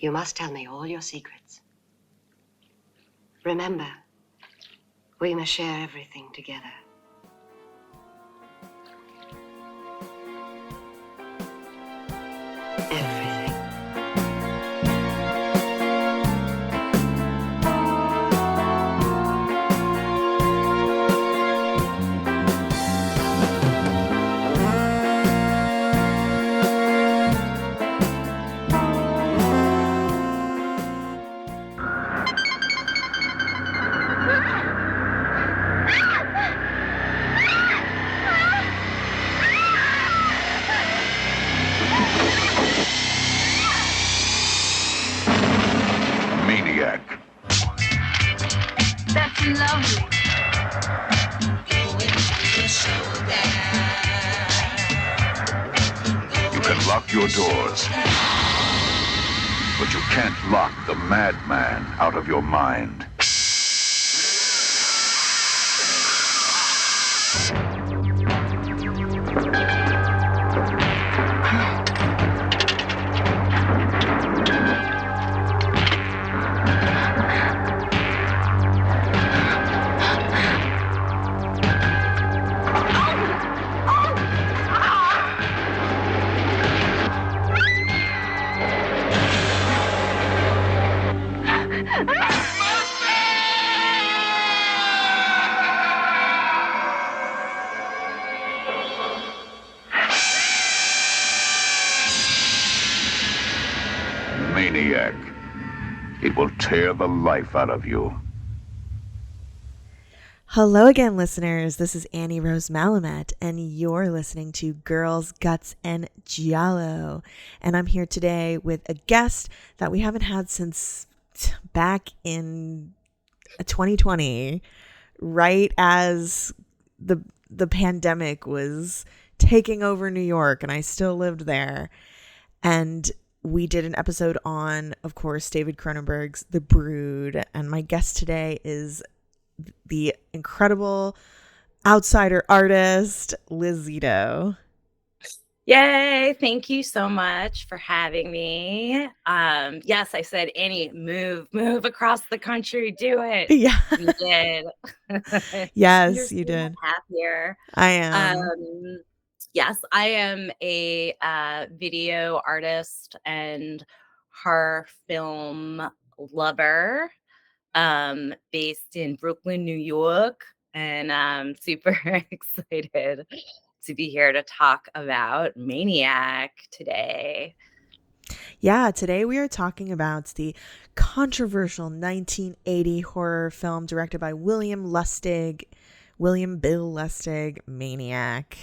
You must tell me all your secrets. Remember, we must share everything together. Everything. Maniac. That's lovely. You can lock your doors, but you can't lock the madman out of your mind. Maniac. It will tear the life out of you. Hello again, listeners. This is Annie Rose Malamet, and you're listening to Girls, Guts, and Giallo. And I'm here today with a guest that we haven't had since back in 2020, right as the pandemic was taking over New York, and I still lived there. And we did an episode on, of course, David Cronenberg's The Brood, and my guest today is the incredible outsider artist, Liz Zito. Yay. Thank you so much for having me. Yes, I said, Annie, move across the country. Do it. Yeah. You did. Yes, You're you so did. happier. I am. Yes, I am a video artist and horror film lover, based in Brooklyn, New York, and I'm super excited to be here to talk about Maniac today. Yeah, today we are talking about the controversial 1980 horror film directed by William Bill Lustig, Maniac.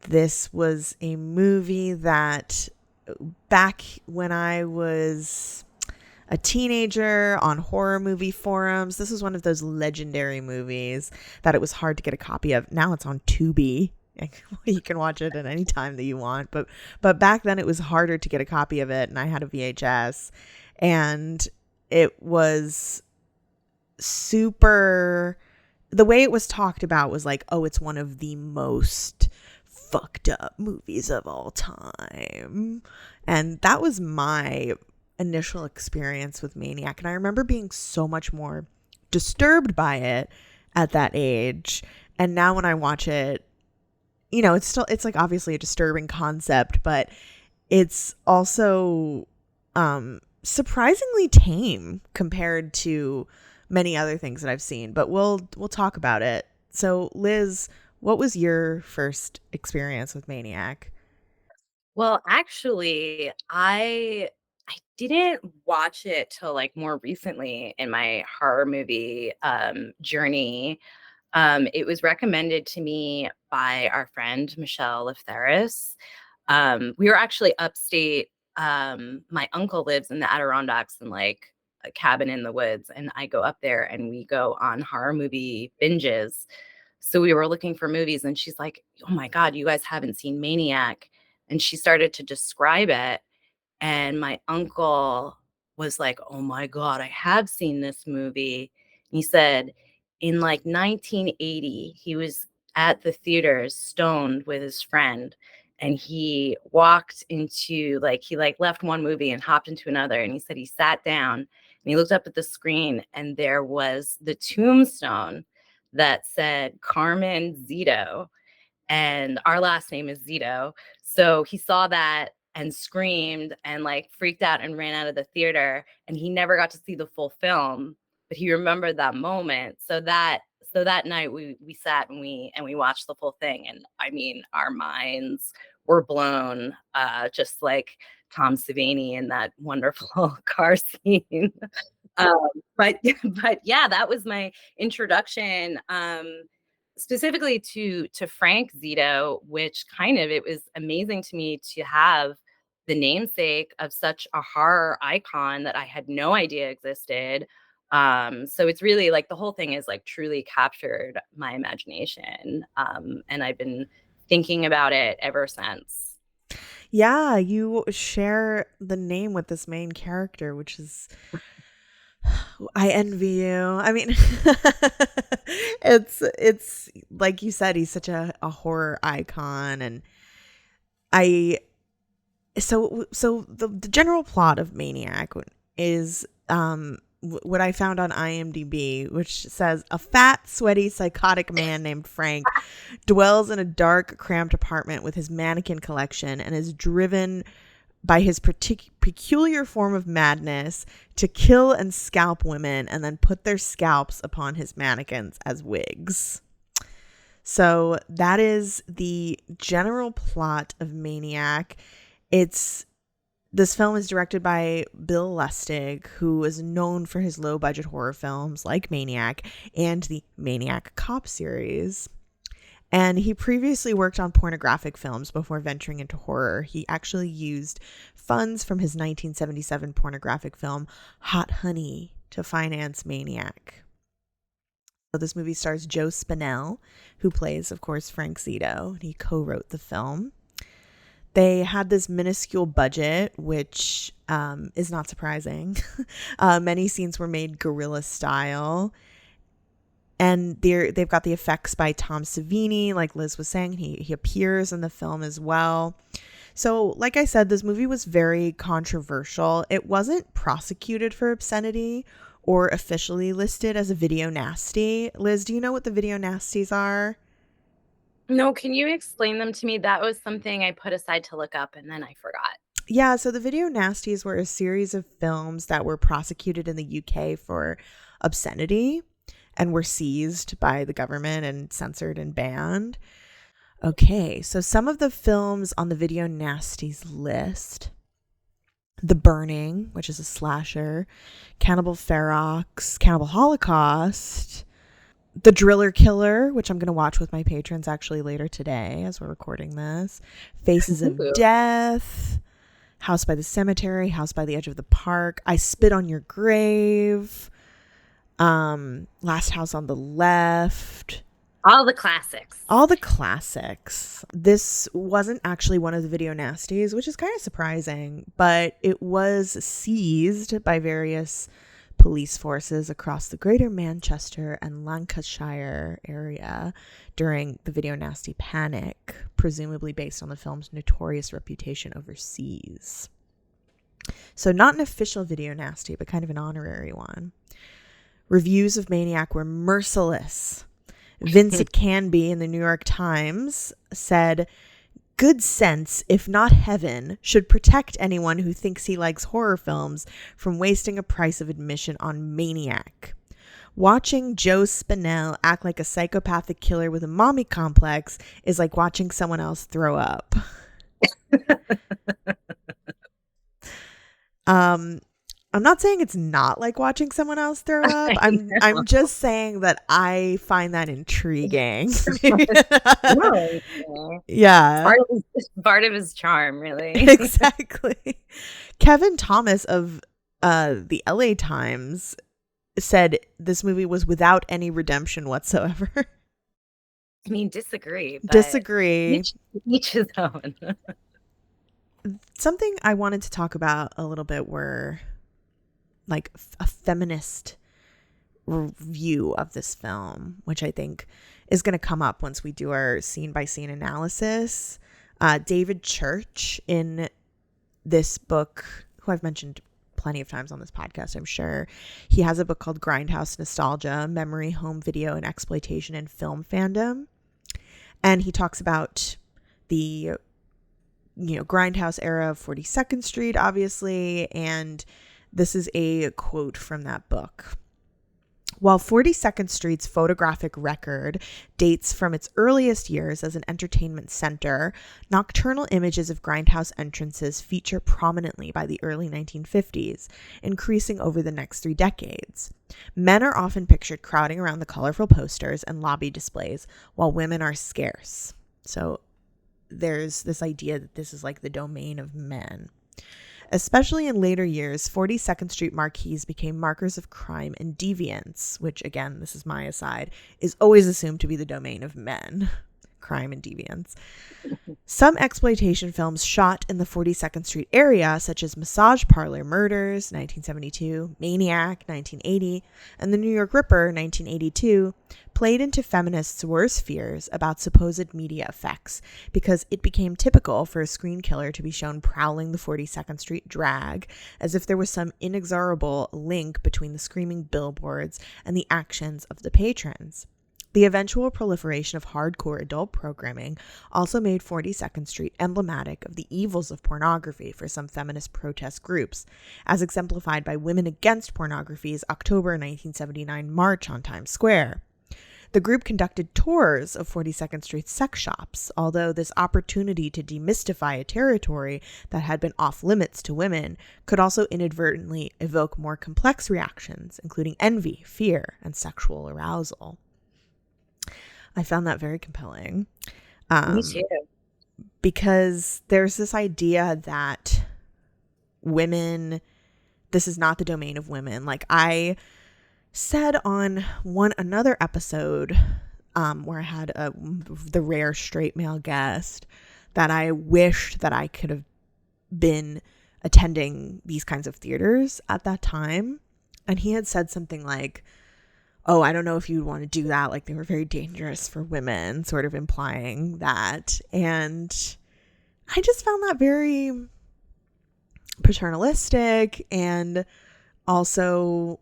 This was a movie that back when I was a teenager on horror movie forums, this was one of those legendary movies that it was hard to get a copy of. Now it's on Tubi. You can watch it at any time that you want. But back then it was harder to get a copy of it, and I had a VHS. And it was super... The way it was talked about was like, oh, it's one of the most fucked up movies of all time. And that was my initial experience with Maniac, and I remember being so much more disturbed by it at that age. And now when I watch it, you know, it's like obviously a disturbing concept, but it's also surprisingly tame compared to many other things that I've seen. But we'll talk about it. So Liz, what was your first experience with Maniac? Well, actually, I didn't watch it till like more recently in my horror movie journey. It was recommended to me by our friend Michelle Lefteris. We were actually upstate. My uncle lives in the Adirondacks in like a cabin in the woods, and I go up there and we go on horror movie binges. So we were looking for movies, and she's like, "Oh my God, you guys haven't seen Maniac." And she started to describe it. And my uncle was like, "Oh my God, I have seen this movie." And he said in like 1980, he was at the theaters stoned with his friend. and he walked into he left one movie and hopped into another, and he said he sat down and he looked up at the screen, and there was the tombstone that said Carmen Zito, and our last name is Zito. So he saw that and screamed and freaked out and ran out of the theater, and he never got to see the full film, but he remembered that moment. So that night we sat and we watched the full thing, and I mean our minds were blown, just like Tom Savini in that wonderful car scene. Um, but but yeah, that was my introduction, specifically to Frank Zito, which it was amazing to me to have the namesake of such a horror icon that I had no idea existed. So it's really the whole thing is truly captured my imagination, and I've been thinking about it ever since. Yeah, you share the name with this main character, which is, I envy you. I mean, it's like you said, he's such a horror icon, and I so the general plot of Maniac is what I found on IMDb, which says a fat, sweaty, psychotic man named Frank dwells in a dark, cramped apartment with his mannequin collection and is driven by his peculiar form of madness to kill and scalp women and then put their scalps upon his mannequins as wigs. So that is the general plot of Maniac. This film is directed by Bill Lustig, who is known for his low-budget horror films like Maniac and the Maniac Cop series. And he previously worked on pornographic films before venturing into horror. He actually used funds from his 1977 pornographic film Hot Honey to finance Maniac. So this movie stars Joe Spinell, who plays, of course, Frank Zito. He co-wrote the film. They had this minuscule budget, which is not surprising. Many scenes were made guerrilla style. And they've got the effects by Tom Savini, like Liz was saying. He appears in the film as well. So, like I said, this movie was very controversial. It wasn't prosecuted for obscenity or officially listed as a video nasty. Liz, do you know what the video nasties are? No, can you explain them to me? That was something I put aside to look up and then I forgot. Yeah, so the video nasties were a series of films that were prosecuted in the UK for obscenity and were seized by the government and censored and banned. Okay, so some of the films on the video nasties list: The Burning, which is a slasher, Cannibal Ferox, Cannibal Holocaust, The Driller Killer, which I'm going to watch with my patrons actually later today as we're recording this, Faces of Death, House by the Cemetery, House by the Edge of the Park, I Spit on Your Grave, Last House on the Left. All the classics. All the classics. This wasn't actually one of the video nasties, which is kind of surprising, but it was seized by various police forces across the greater Manchester and Lancashire area during the video nasty panic, presumably based on the film's notorious reputation overseas. So not an official video nasty, but kind of an honorary one. Reviews of Maniac were merciless. Vincent Canby in the New York Times said, "Good sense, if not heaven, should protect anyone who thinks he likes horror films from wasting a price of admission on Maniac. Watching Joe Spinell act like a psychopathic killer with a mommy complex is like watching someone else throw up." I'm not saying it's not like watching someone else throw up. I'm just saying that I find that intriguing. Yeah. Part of his charm, really. Exactly. Kevin Thomas of the LA Times said this movie was without any redemption whatsoever. I mean, disagree. Each his own. Something I wanted to talk about a little bit were like a feminist review of this film, which I think is going to come up once we do our scene by scene analysis. David Church, in this book, who I've mentioned plenty of times on this podcast, I'm sure, he has a book called Grindhouse Nostalgia, Memory, Home Video, and Exploitation in Film Fandom. And he talks about the, Grindhouse era of 42nd Street, obviously. And this is a quote from that book. While 42nd Street's photographic record dates from its earliest years as an entertainment center, nocturnal images of grindhouse entrances feature prominently by the early 1950s, increasing over the next 3 decades. Men are often pictured crowding around the colorful posters and lobby displays, while women are scarce. So there's this idea that this is like the domain of men. Especially in later years, 42nd Street marquees became markers of crime and deviance, which, again, this is my aside, is always assumed to be the domain of men. Crime and deviance. Some exploitation films shot in the 42nd Street area, such as Massage Parlor Murders, 1972, Maniac, 1980, and The New York Ripper, 1982, played into feminists' worst fears about supposed media effects, because it became typical for a screen killer to be shown prowling the 42nd Street drag, as if there was some inexorable link between the screaming billboards and the actions of the patrons. The eventual proliferation of hardcore adult programming also made 42nd Street emblematic of the evils of pornography for some feminist protest groups, as exemplified by Women Against Pornography's October 1979 march on Times Square. The group conducted tours of 42nd Street sex shops, although this opportunity to demystify a territory that had been off limits to women could also inadvertently evoke more complex reactions, including envy, fear, and sexual arousal. I found that very compelling. Me too. Because there's this idea that women, this is not the domain of women. Like I said on another episode where I had the rare straight male guest, that I wished that I could have been attending these kinds of theaters at that time. And he had said something like, oh, I don't know if you'd want to do that. Like they were very dangerous for women, sort of implying that. And I just found that very paternalistic. And also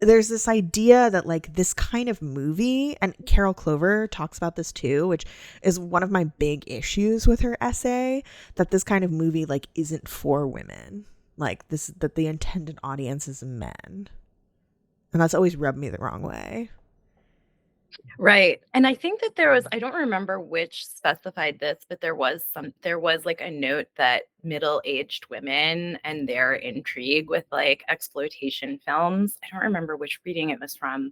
there's this idea that like this kind of movie, and Carol Clover talks about this too, which is one of my big issues with her essay, that this kind of movie like isn't for women. Like this, that the intended audience is men. And that's always rubbed me the wrong way. Right. And I think that there was, I don't remember which specified this, but there was like a note that middle-aged women and their intrigue with like exploitation films. I don't remember which reading it was from.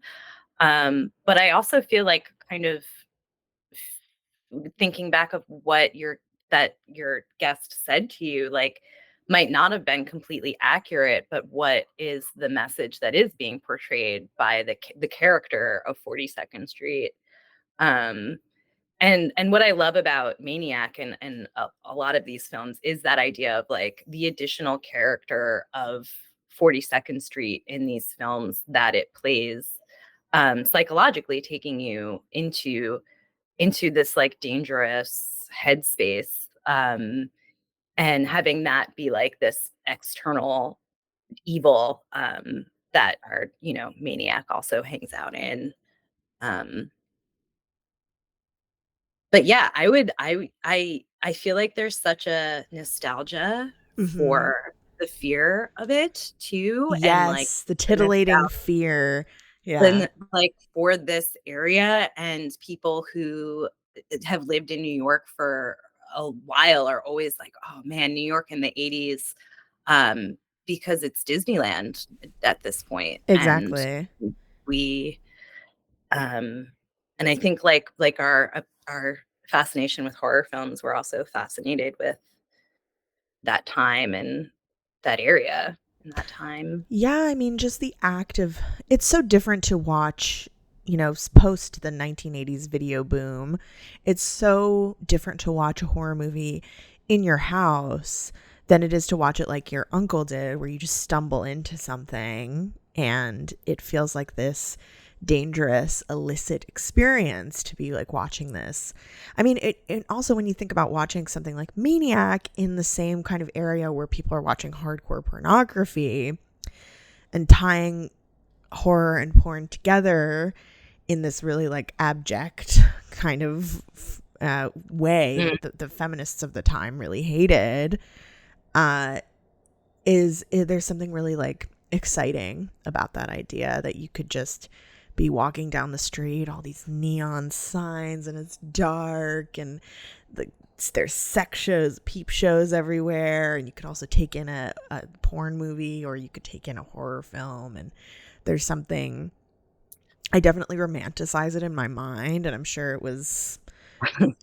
But I also feel like kind of thinking back of what your guest said to you, like might not have been completely accurate, but what is the message that is being portrayed by the character of 42nd Street? And what I love about Maniac and a lot of these films is that idea of like the additional character of 42nd Street in these films that it plays, psychologically taking you into this like dangerous headspace, and having that be like this external evil, that our Maniac also hangs out in. But yeah, I feel like there's such a nostalgia for the fear of it too, and like Yes, the titillating fear. Yeah, and like for this area, and people who have lived in New York for a while are always like, oh man, New York in the 80s, because it's Disneyland at this point. exactly. And we and I think like our fascination with horror films, we're also fascinated with that time and that area and that time. Yeah, I mean, just the act of, it's so different to watch, post the 1980s video boom. It's so different to watch a horror movie in your house than it is to watch it like your uncle did, where you just stumble into something and it feels like this dangerous, illicit experience to be like watching this. I mean, it also, when you think about watching something like Maniac in the same kind of area where people are watching hardcore pornography and tying horror and porn together in this really like abject kind of way that the feminists of the time really hated, there's something really like exciting about that idea that you could just be walking down the street, all these neon signs, and it's dark, and there's sex shows, peep shows everywhere, and you could also take in a porn movie, or you could take in a horror film, and there's something, I definitely romanticize it in my mind, and I'm sure it was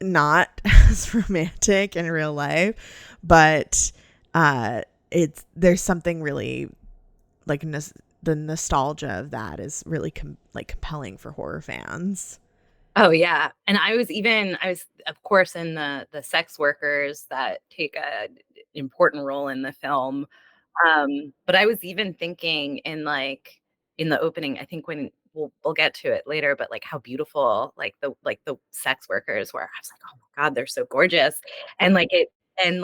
not as romantic in real life, but there's something really like the nostalgia of that is really compelling for horror fans. Oh yeah. And I was of course in the sex workers that take a important role in the film. But I was even thinking in the opening, I think when we'll get to it later, but like how beautiful the sex workers were. I was like, oh my God, they're so gorgeous. And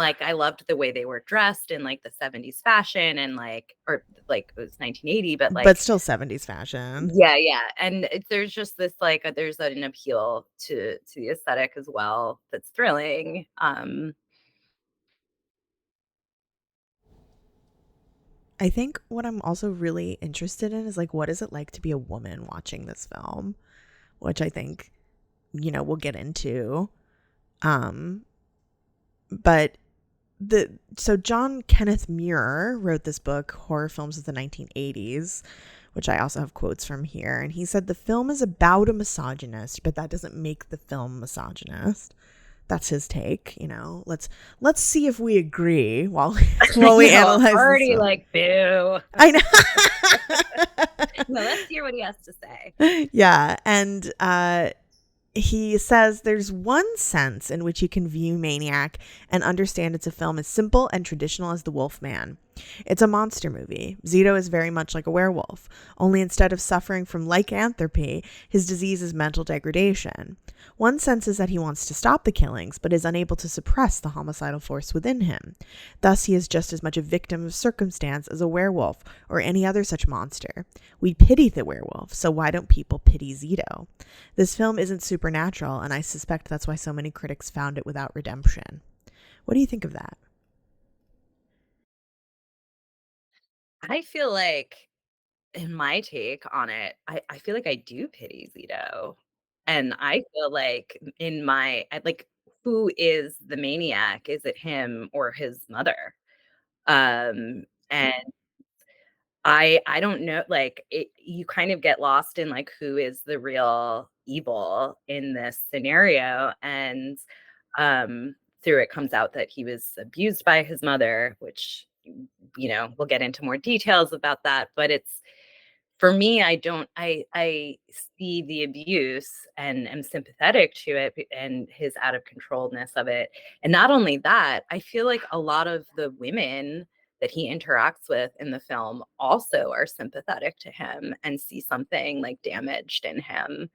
I loved the way they were dressed in like the 70s fashion and or it was 1980, but still 70s fashion. Yeah, yeah. And there's just this there's an appeal to the aesthetic as well that's thrilling. I think what I'm also really interested in is like, what is it like to be a woman watching this film, which I think, we'll get into. But so John Kenneth Muir wrote this book, Horror Films of the 1980s, which I also have quotes from here. And he said the film is about a misogynist, but that doesn't make the film misogynist. That's his take, Let's see if we agree while we analyze. Already boo. I know. No, let's hear what he has to say. Yeah, and he says there's one sense in which you can view Maniac and understand it's a film as simple and traditional as The Wolf Man. It's a monster movie. Zito is very much like a werewolf, only instead of suffering from lycanthropy, his disease is mental degradation. One sense is that he wants to stop the killings, but is unable to suppress the homicidal force within him. Thus, he is just as much a victim of circumstance as a werewolf or any other such monster. We pity the werewolf, so why don't people pity Zito? This film isn't supernatural, and I suspect that's why so many critics found it without redemption. What do you think of that? I feel like, in my take on it, I feel like I do pity Zito. And I feel like who is the maniac? Is it him or his mother? And I don't know, you kind of get lost in who is the real evil in this scenario. And through it comes out that he was abused by his mother, which we'll get into more details about that. But it's, for me, I see the abuse and am sympathetic to it and his out of controlledness of it. And not only that, I feel like a lot of the women that he interacts with in the film also are sympathetic to him and see something damaged in him,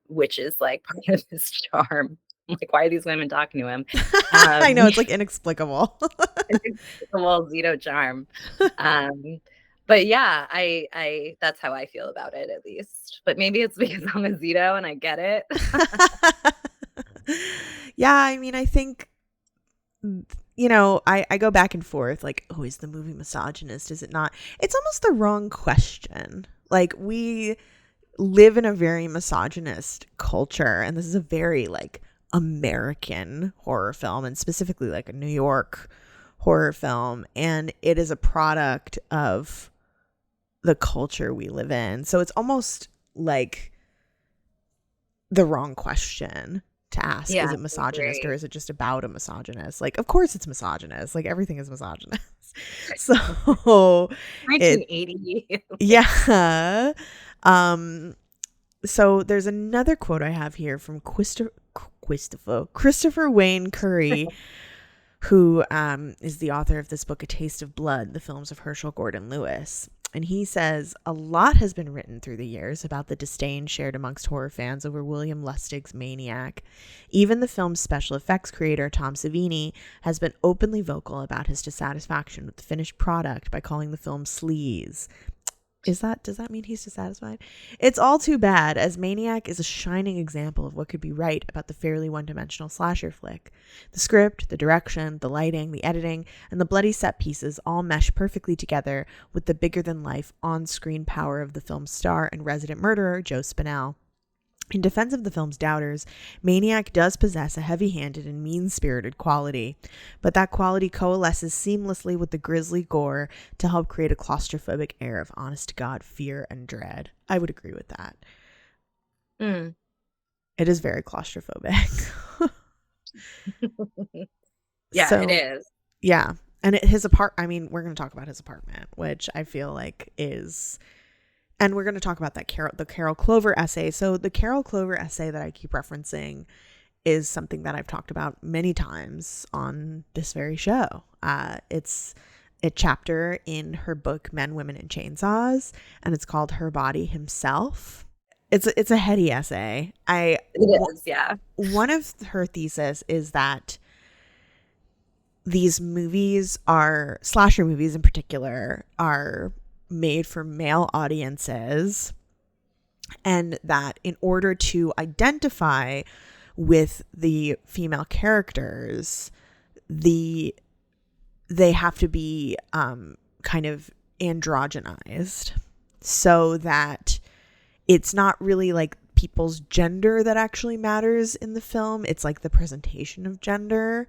which is part of his charm. Why are these women talking to him? I know, it's inexplicable. Inexplicable Zito charm. But yeah, I that's how I feel about it, at least. But maybe it's because I'm a Zito and I get it. Yeah, I mean, I think, I go back and forth, is the movie misogynist? Is it not? It's almost the wrong question. We live in a very misogynist culture, and this is a very, American horror film, and specifically, a New York horror film, and it is a product of the culture we live in. So it's almost the wrong question to ask. Yeah, is it misogynist, or is it just about a misogynist? Of course it's misogynist. Everything is misogynist. So 1980. Yeah. So there's another quote I have here from Christopher Wayne Curry, who is the author of this book, A Taste of Blood, the films of Herschel Gordon Lewis. And he says a lot has been written through the years about the disdain shared amongst horror fans over William Lustig's Maniac. Even the film's special effects creator, Tom Savini, has been openly vocal about his dissatisfaction with the finished product by calling the film sleaze. Does that mean he's dissatisfied? It's all too bad, as Maniac is a shining example of what could be right about the fairly one-dimensional slasher flick. The script, the direction, the lighting, the editing, and the bloody set pieces all mesh perfectly together with the bigger-than-life on-screen power of the film's star and resident murderer, Joe Spinell. In defense of the film's doubters, Maniac does possess a heavy-handed and mean-spirited quality, but that quality coalesces seamlessly with the grisly gore to help create a claustrophobic air of honest-to-God fear and dread. I would agree with that. It is very claustrophobic. Yeah, it is. Yeah, and we're going to talk about his apartment, which I feel like is... And we're going to talk about the Carol Clover essay. So the Carol Clover essay that I keep referencing is something that I've talked about many times on this very show. It's a chapter in her book, Men, Women, and Chainsaws, and it's called Her Body Himself. It's a heady essay. It is, yeah. One of her thesis is that these movies are, slasher movies in particular, are made for male audiences, and that in order to identify with the female characters, they have to be kind of androgenized, so that it's not really like people's gender that actually matters in the film. It's like the presentation of gender.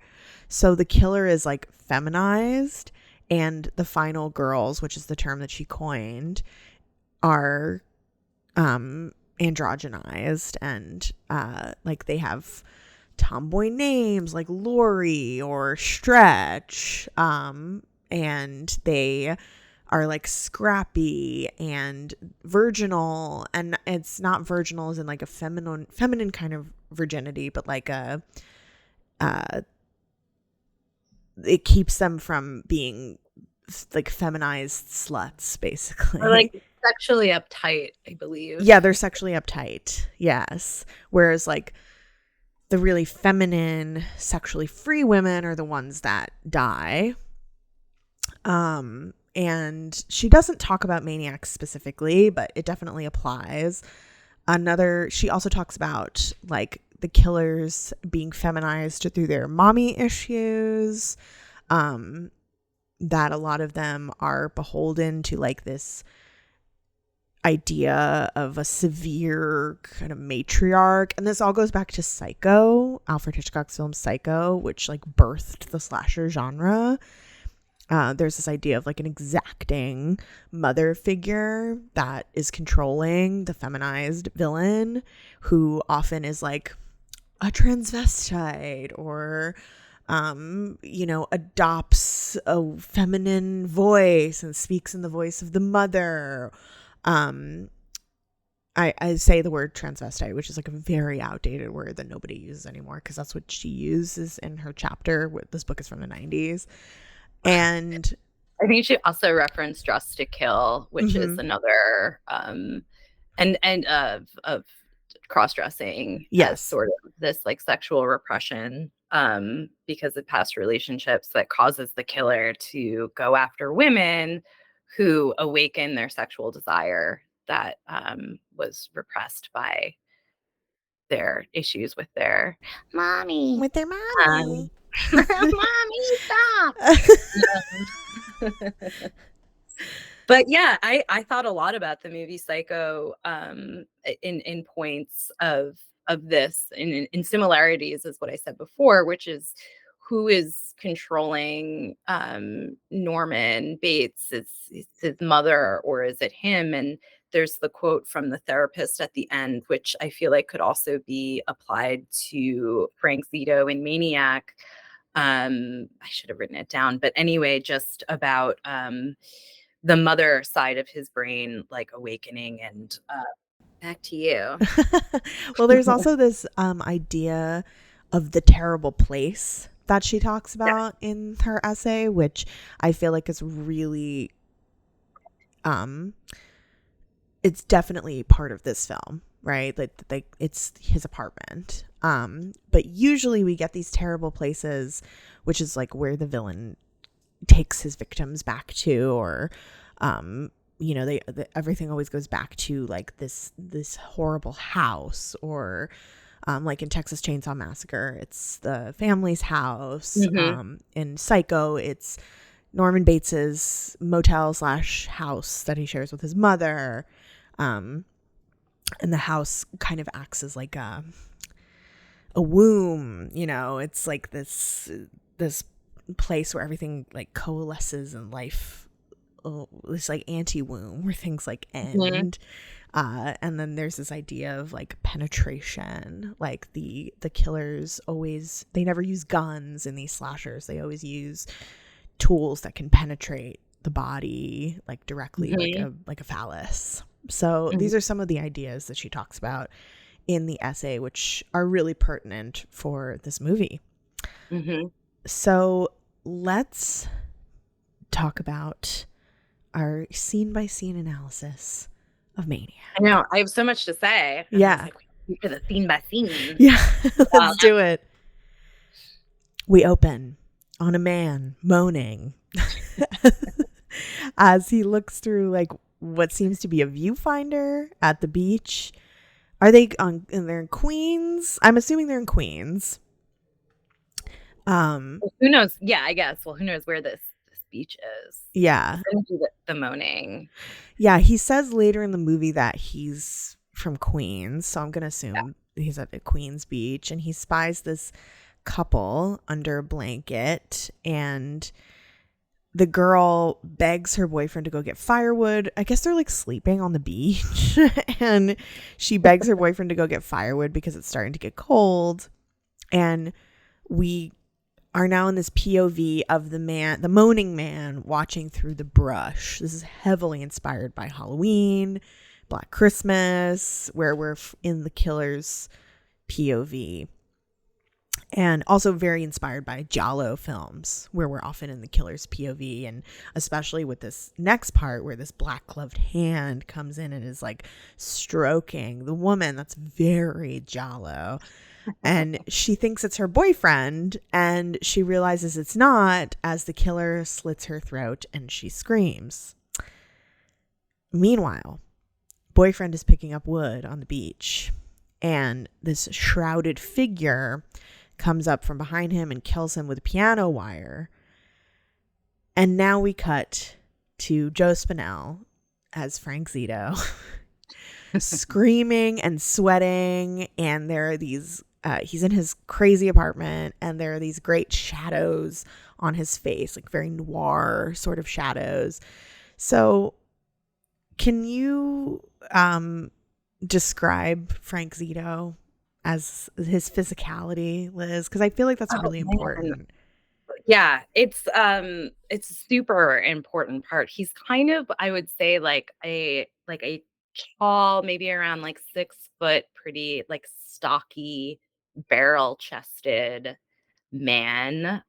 So the killer is like feminized, and the final girls, which is the term that she coined, are androgenized, and like they have tomboy names like Lori or Stretch, and they are like scrappy and virginal, and it's not virginal as in like a feminine kind of virginity, but like it keeps them from being like feminized sluts, basically. Or like sexually uptight, I believe. Yeah, they're sexually uptight. Yes. Whereas like the really feminine, sexually free women are the ones that die. And she doesn't talk about Maniac specifically, but it definitely applies. She also talks about like the killers being feminized through their mommy issues, that a lot of them are beholden to like this idea of a severe kind of matriarch. And this all goes back to Psycho, Alfred Hitchcock's film Psycho, which like birthed the slasher genre. There's this idea of like an exacting mother figure that is controlling the feminized villain, who often is like a transvestite or adopts a feminine voice and speaks in the voice of the mother. I say the word transvestite, which is like a very outdated word that nobody uses anymore, because that's what she uses in her chapter. This book is from the 90s. And I think she also referenced Dress to Kill, which is another and of cross-dressing, as sort of this like sexual repression because of past relationships that causes the killer to go after women who awaken their sexual desire that was repressed by their issues with their mommy. Mommy, stop. But yeah, I thought a lot about the movie Psycho in points of this, in similarities, is what I said before, which is who is controlling Norman Bates? Is his mother, or is it him? And there's the quote from the therapist at the end, which I feel like could also be applied to Frank Zito in Maniac. I should have written it down, but anyway, just about the mother side of his brain like awakening. And back to you. Well, there's also this idea of the terrible place that she talks about in her essay, which I feel like is really it's definitely part of this film, right? Like it's his apartment. But usually we get these terrible places, which is like where the villain takes his victims back to, or everything always goes back to like this horrible house, or like in Texas Chainsaw Massacre, it's the family's house. In Psycho, it's Norman Bates's motel / house that he shares with his mother. And the house kind of acts as like a womb, it's like this place where everything like coalesces in life, this like anti-womb where things like end. And then there's this idea of like penetration, like the killers they never use guns in these slashers. They always use tools that can penetrate the body like directly, like a phallus. So these are some of the ideas that she talks about in the essay, which are really pertinent for this movie. So let's talk about our scene-by-scene analysis of Maniac. I know. I have so much to say. Yeah. For the scene by scene. Yeah. Let's do it. We open on a man moaning as he looks through like what seems to be a viewfinder at the beach. Are they they're in Queens? I'm assuming they're in Queens. Who knows? Yeah, I guess. Well, who knows where this beach is? Yeah. The moaning. Yeah, he says later in the movie that he's from Queens, so I'm going to assume he's at the Queens beach, and he spies this couple under a blanket, and the girl begs her boyfriend to go get firewood. I guess they're like sleeping on the beach, and she begs her boyfriend to go get firewood because it's starting to get cold. And we are now in this POV of the moaning man watching through the brush. This is heavily inspired by Halloween, Black Christmas, where we're in the killer's POV. And also very inspired by Giallo films, where we're often in the killer's POV, and especially with this next part where this black gloved hand comes in and is like stroking the woman. That's very Giallo. And she thinks it's her boyfriend, and she realizes it's not as the killer slits her throat and she screams. Meanwhile, boyfriend is picking up wood on the beach, and this shrouded figure comes up from behind him and kills him with a piano wire. And now we cut to Joe Spinell as Frank Zito screaming and sweating, and there are these he's in his crazy apartment, and there are these great shadows on his face, like very noir sort of shadows. So can you describe Frank Zito as his physicality, Liz? Because I feel like that's really important. Yeah, it's a super important part. He's kind of, I would say, like a tall, maybe around like 6 foot, pretty like stocky, barrel chested man.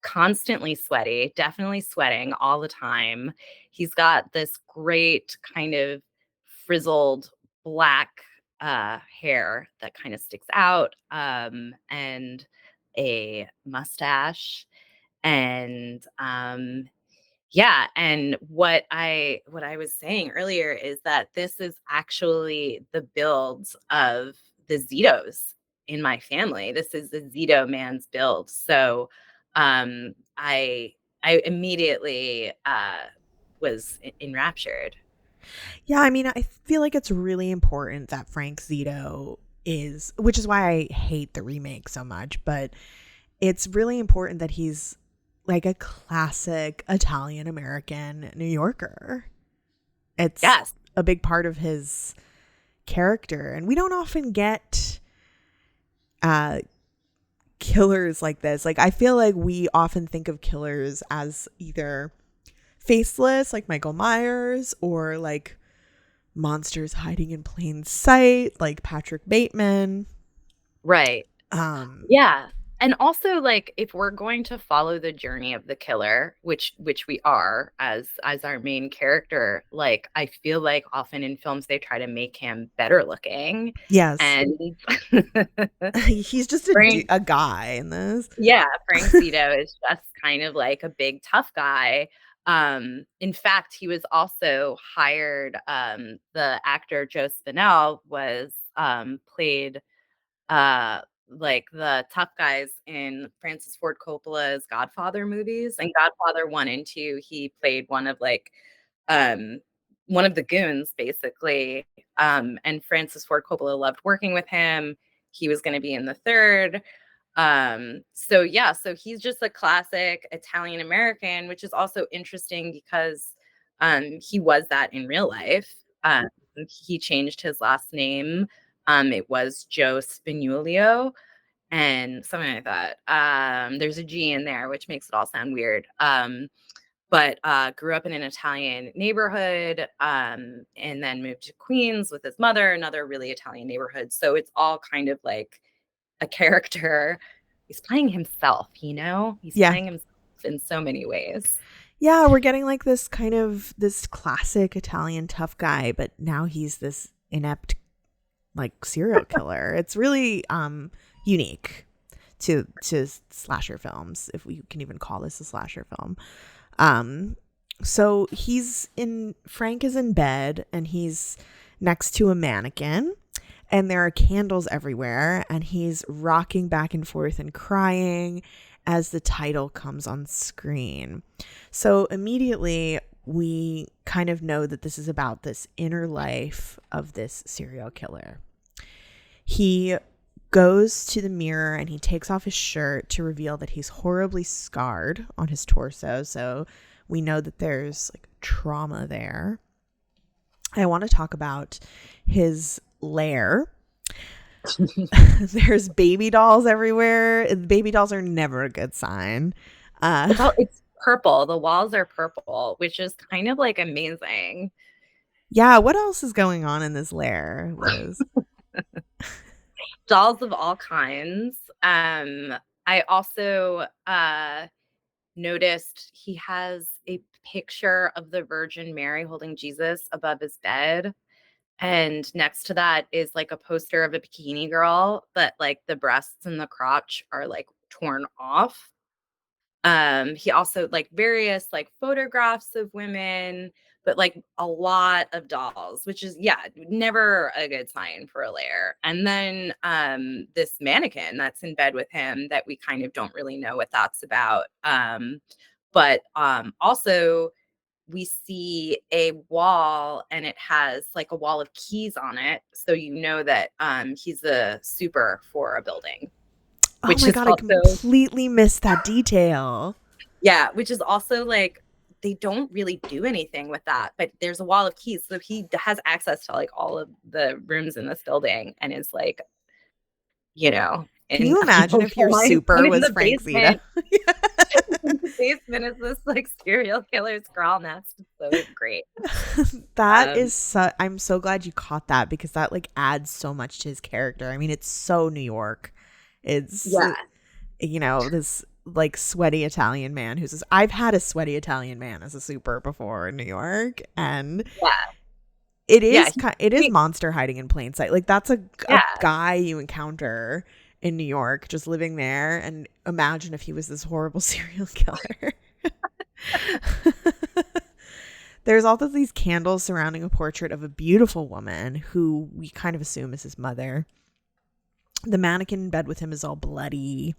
Constantly sweaty, definitely sweating all the time. He's got this great kind of frizzled black hair that kind of sticks out, and a mustache, and yeah, and what I was saying earlier is that this is actually the builds of the Zitos in my family. This is the Zito man's build. So I immediately was enraptured. Yeah, I mean, I feel like it's really important that Frank Zito is, which is why I hate the remake so much, but it's really important that he's like a classic Italian American New Yorker. It's a big part of his character, and we don't often get killers like this. Like, I feel like we often think of killers as either faceless, like Michael Myers, or like monsters hiding in plain sight, like Patrick Bateman. Right. Yeah. And also, like, if we're going to follow the journey of the killer, which we are as our main character, like, I feel like often in films they try to make him better looking. Yes. And He's just Frank, a guy in this. yeah, Frank Zito is just kind of like a big tough guy. In fact, he was also hired. The actor Joe Spinell was played uh like the tough guys in Francis Ford Coppola's Godfather movies. And Godfather 1 and 2, he played um one of the goons basically. And Francis Ford Coppola loved working with him. He was going to be in the third. So yeah, so he's just a classic Italian American, which is also interesting because he was that in real life. He changed his last name. It was Joe Spinulio and something like that. There's a G in there, which makes it all sound weird. But grew up in an Italian neighborhood, and then moved to Queens with his mother, another really Italian neighborhood. So it's all kind of like a character. He's playing himself, you know? He's Yeah. playing himself in so many ways. Yeah, we're getting like this classic Italian tough guy, but now he's this inept like serial killer. It's really unique to slasher films, if we can even call this a slasher film. So Frank is in bed and he's next to a mannequin and there are candles everywhere and he's rocking back and forth and crying as the title comes on screen. So immediately we kind of know that this is about this inner life of this serial killer. He goes to the mirror and he takes off his shirt to reveal that he's horribly scarred on his torso. So we know that there's like trauma there. I want to talk about his lair. There's baby dolls everywhere. Baby dolls are never a good sign. It's purple. The walls are purple, which is kind of like amazing. Yeah, what else is going on in this lair, Liz? Dolls of all kinds. I also noticed he has a picture of the Virgin Mary holding Jesus above his bed. And next to that is like a poster of a bikini girl, but like the breasts and the crotch are like torn off. He also like various like photographs of women, but like a lot of dolls, which is never a good sign for a lair. And then this mannequin that's in bed with him that we kind of don't really know what that's about. But also we see a wall and it has like a wall of keys on it. So you know that he's a super for a building. Oh my God, I completely missed that detail. Yeah, which is also like, they don't really do anything with that, but there's a wall of keys. So he has access to like all of the rooms in this building and is like, you know. Can you imagine if your super was Frank Zito? In the basement is this like serial killer's crawl nest. It's so great. That is I'm so glad you caught that because that like adds so much to his character. I mean, it's so New York. It's this like sweaty Italian man I've had a sweaty Italian man as a super before in New York, and it is monster hiding in plain sight. Like that's a guy you encounter in New York just living there, and imagine if he was this horrible serial killer. There's also these candles surrounding a portrait of a beautiful woman who we kind of assume is his mother. The mannequin in bed with him is all bloody.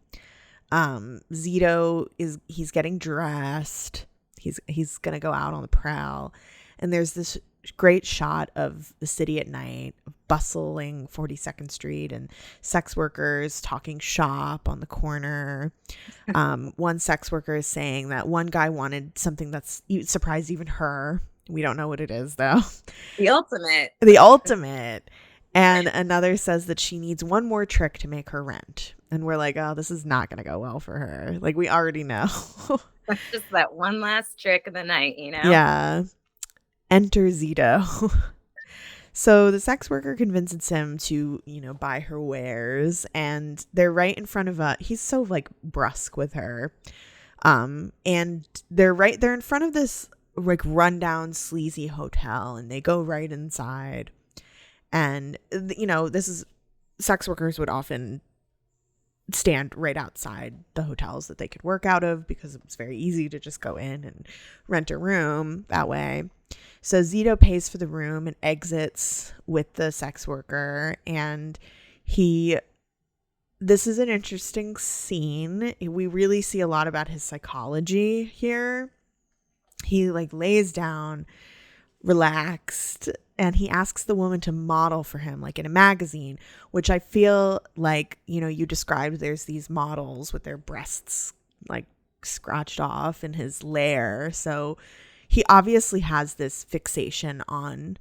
Zito he's getting dressed. He's gonna go out on the prowl, and there's this great shot of the city at night, bustling 42nd Street and sex workers talking shop on the corner. One sex worker is saying that one guy wanted something that's surprised even her. We don't know what it is though. The ultimate. And another says that she needs one more trick to make her rent. And we're like, oh, this is not going to go well for her. Like, we already know. Just that one last trick of the night, you know? Yeah. Enter Zito. So the sex worker convinces him to, buy her wares, and they're right in front of he's so like brusque with her. And they're in front of this like rundown sleazy hotel, and they go right inside. And this is, sex workers would often stand right outside the hotels that they could work out of because it's very easy to just go in and rent a room that way. So Zito pays for the room and exits with the sex worker, and this is an interesting scene. We really see a lot about his psychology here. He like lays down, relaxed, and he asks the woman to model for him like in a magazine, which I feel like, you described, there's these models with their breasts like scratched off in his lair. So he obviously has this fixation on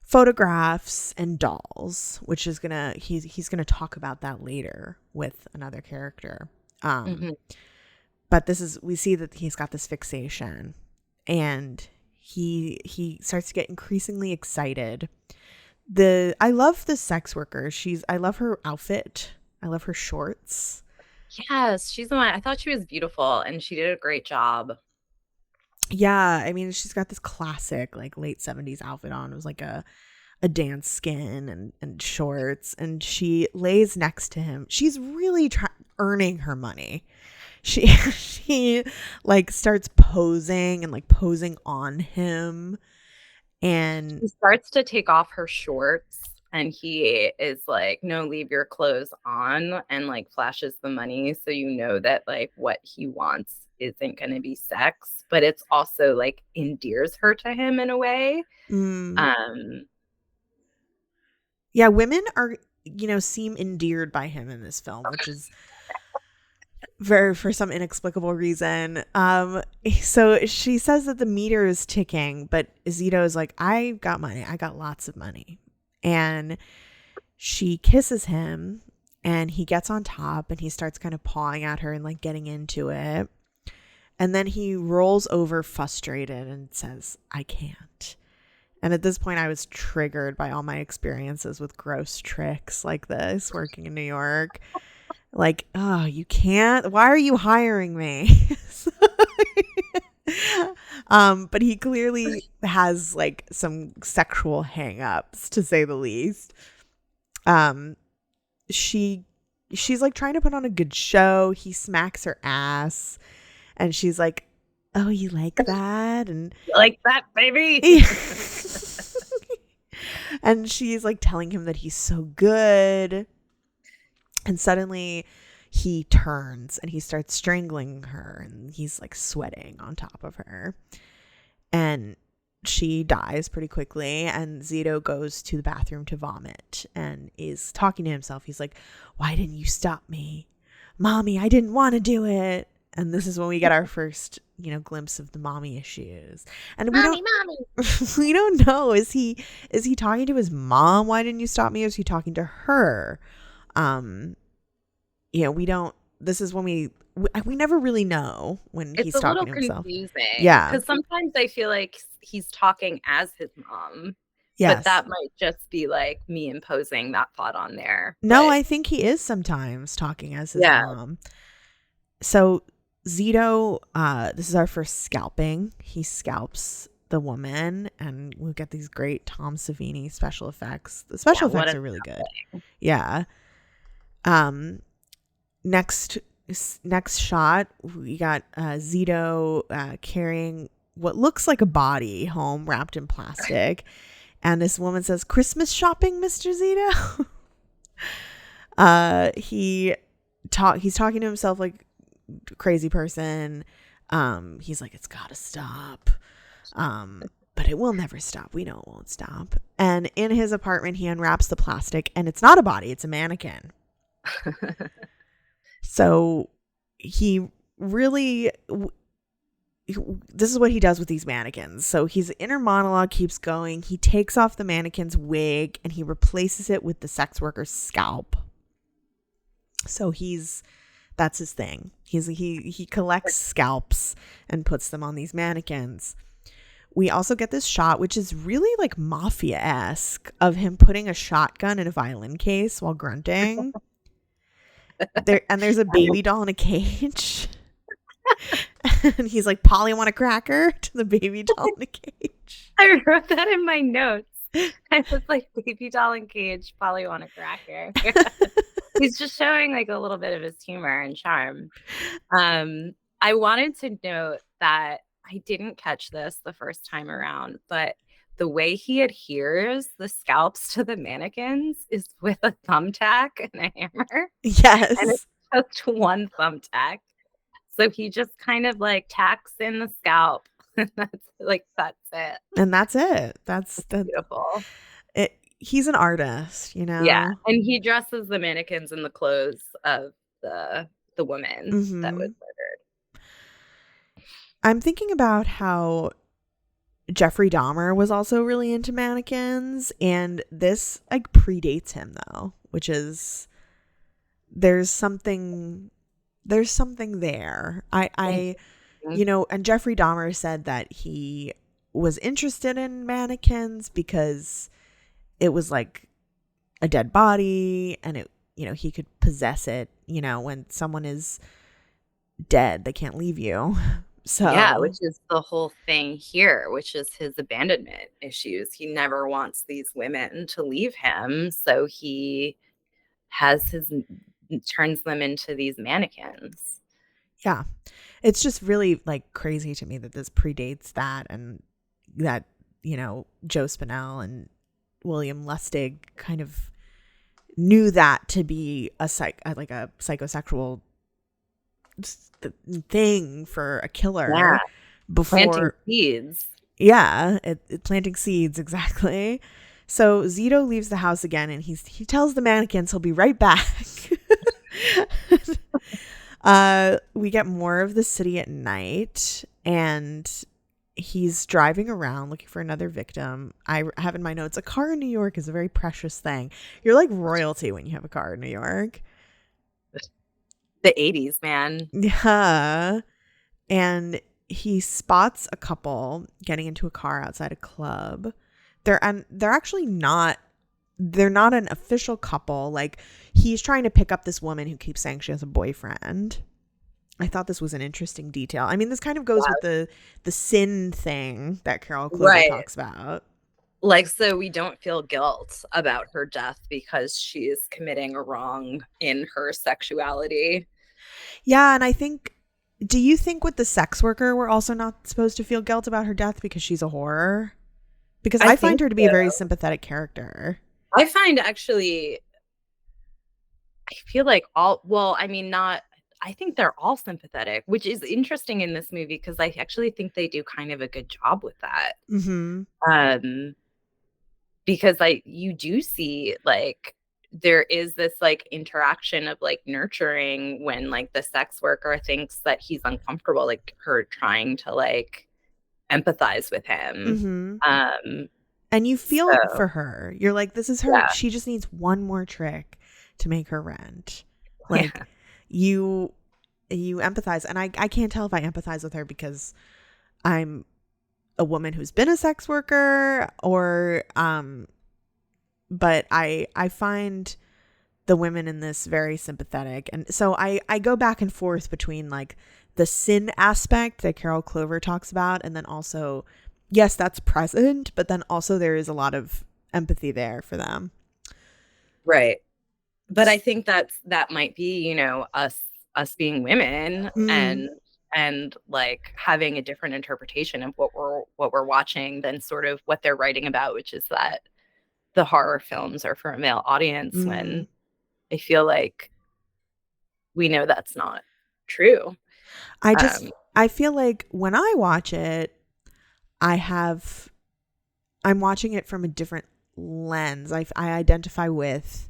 photographs and dolls, which is he's gonna talk about that later with another character. But we see that he's got this fixation, and he starts to get increasingly excited. I love the sex worker. I love her outfit. I love her shorts. Yes, she's the one. I thought she was beautiful, and she did a great job. Yeah, I mean, she's got this classic like late 70s outfit on. It was like a dance skin and shorts, and she lays next to him. She's really earning her money. She like starts posing and like posing on him, and she starts to take off her shorts, and he is like, no, leave your clothes on, and like flashes the money, so that like what he wants isn't going to be sex, but it's also like endears her to him in a way. Yeah, women are, seem endeared by him in this film, which is for some inexplicable reason. So she says that the meter is ticking, but Zito is like, I got money. I got lots of money. And she kisses him, and he gets on top, and he starts kind of pawing at her and like getting into it. And then he rolls over frustrated and says, I can't. And at this point, I was triggered by all my experiences with gross tricks like this working in New York. Like, oh, you can't? Why are you hiring me? But he clearly has like some sexual hang-ups, to say the least. She's like trying to put on a good show. He smacks her ass, and she's like, oh, you like that? And you like that, baby? And she's like telling him that he's so good. And suddenly he turns and he starts strangling her, and he's like sweating on top of her. And she dies pretty quickly, and Zito goes to the bathroom to vomit and is talking to himself. He's like, why didn't you stop me? Mommy, I didn't want to do it. And this is when we get our first, glimpse of the mommy issues. And mommy. We don't know. Is he talking to his mom? Why didn't you stop me? Or is he talking to her? We don't. This is when we never really know when he's talking to himself. It's a little confusing. Yeah, because sometimes I feel like he's talking as his mom. Yes. But that might just be like me imposing that thought on there. No, I think he is sometimes talking as his mom. So Zito, this is our first scalping. He scalps the woman, and we get these great Tom Savini special effects. The special effects are really good. Yeah. Next shot, we got Zito carrying what looks like a body home wrapped in plastic. And this woman says, Christmas shopping, Mr. Zito? He's talking to himself like a crazy person. He's like, it's gotta stop. But it will never stop. We know it won't stop. And in his apartment, he unwraps the plastic, and it's not a body, it's a mannequin. So he really... this is what he does with these mannequins. So his inner monologue keeps going. He takes off the mannequin's wig and he replaces it with the sex worker's scalp. So that's his thing. He collects scalps and puts them on these mannequins. We also get this shot, which is really like mafia-esque, of him putting a shotgun in a violin case while grunting. There's a baby doll in a cage. And he's like, Polly, want a cracker? To the baby doll in a cage. I wrote that in my notes. I was like, baby doll in cage, Polly want a cracker. He's just showing like a little bit of his humor and charm. I wanted to note that I didn't catch this the first time around, but the way he adheres the scalps to the mannequins is with a thumbtack and a hammer. Yes. And it's just one thumbtack. So he just kind of like tacks in the scalp. That's it. And that's it. That's beautiful. He's an artist, you know? Yeah. And he dresses the mannequins in the clothes of the woman that was murdered. I'm thinking about how Jeffrey Dahmer was also really into mannequins, and this like predates him though, which is there's something there. I you know, and Jeffrey Dahmer said that he was interested in mannequins because it was like a dead body, and it, you know, he could possess it. You know, when someone is dead, they can't leave you. So yeah, which is the whole thing here, which is his abandonment issues. He never wants these women to leave him, so he turns them into these mannequins. Yeah, it's just really like crazy to me that this predates that, and that, you know, Joe Spinell and William Lustig kind of knew that to be a psychosexual thing for a killer before planting seeds. Yeah, planting seeds, exactly. So Zito leaves the house again, and he tells the mannequins he'll be right back. We get more of the city at night, and he's driving around looking for another victim. I have in my notes, a car in New York is a very precious thing. You're like royalty when you have a car in New York. The 80s, man. Yeah. And he spots a couple getting into a car outside a club. They're actually not, they're not an official couple. Like, he's trying to pick up this woman who keeps saying she has a boyfriend. I thought this was an interesting detail. I mean, this kind of goes with the sin thing that Carol Clover talks about. Like, so we don't feel guilt about her death because she is committing a wrong in her sexuality. Yeah, and I think, do you think with the sex worker we're also not supposed to feel guilt about her death because she's a whore? Because I find her to be a very sympathetic character. I find actually, I feel like I think they're all sympathetic, which is interesting in this movie because I actually think they do kind of a good job with that. Mm-hmm. Because you do see like there is this like interaction of like nurturing when like the sex worker thinks that he's uncomfortable, like her trying to like empathize with him. Mm-hmm. And you feel for her. You're like, this is her. Yeah. She just needs one more trick to make her rent. Like you empathize. And I can't tell if I empathize with her because I'm a woman who's been a sex worker, or but I find the women in this very sympathetic. And so I go back and forth between like the sin aspect that Carol Clover talks about, and then also, yes, that's present, but then also there is a lot of empathy there for them. Right. But I think that might be, you know, us being women and like having a different interpretation of what we're watching than sort of what they're writing about, which is that the horror films are for a male audience, when I feel like we know that's not true. I feel like when I watch it, I'm watching it from a different lens. I identify with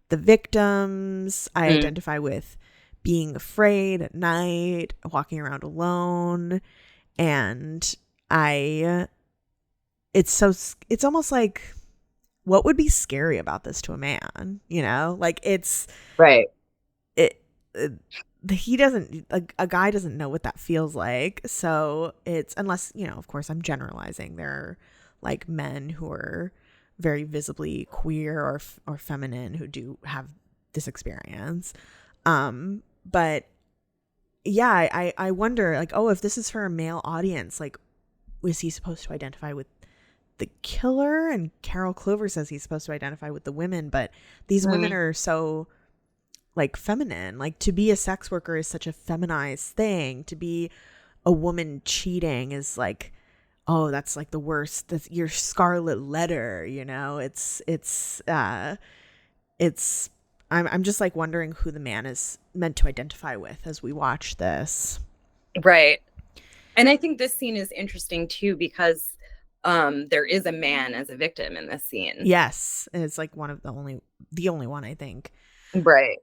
the victims. I identify with being afraid at night, walking around alone. And it's almost like, what would be scary about this to a man? You know, like it's right. he doesn't, a guy doesn't know what that feels like. So it's, unless, you know, of course I'm generalizing, there are like men who are very visibly queer or feminine who do have this experience. But yeah, I wonder, like, oh, if this is for a male audience, like, was he supposed to identify with the killer? And Carol Clover says he's supposed to identify with the women, but these women are so like feminine. Like, to be a sex worker is such a feminized thing. To be a woman cheating is like, oh, that's like the worst. That's your scarlet letter, you know. I'm just like wondering who the man is meant to identify with as we watch this. Right. And I think this scene is interesting too, because there is a man as a victim in this scene. Yes, and it's like one of the only one, I think. Right.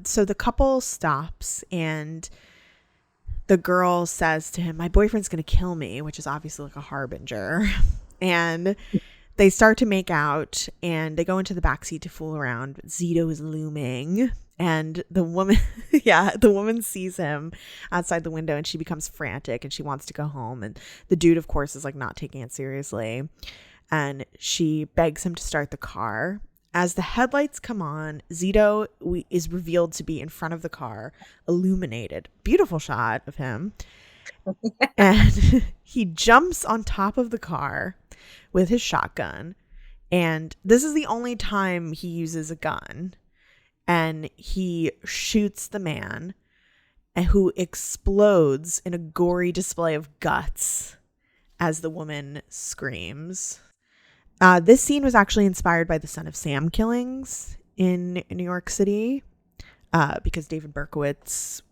So the couple stops and the girl says to him, "My boyfriend's going to kill me," which is obviously like a harbinger. And they start to make out and they go into the backseat to fool around. Zito is looming. And the woman, the woman sees him outside the window and she becomes frantic and she wants to go home. And the dude, of course, is like not taking it seriously. And she begs him to start the car. As the headlights come on, Zito is revealed to be in front of the car, illuminated. Beautiful shot of him. And he jumps on top of the car with his shotgun. And this is the only time he uses a gun. And he shoots the man, who explodes in a gory display of guts as the woman screams. This scene was actually inspired by the Son of Sam killings in New York City, because David Berkowitz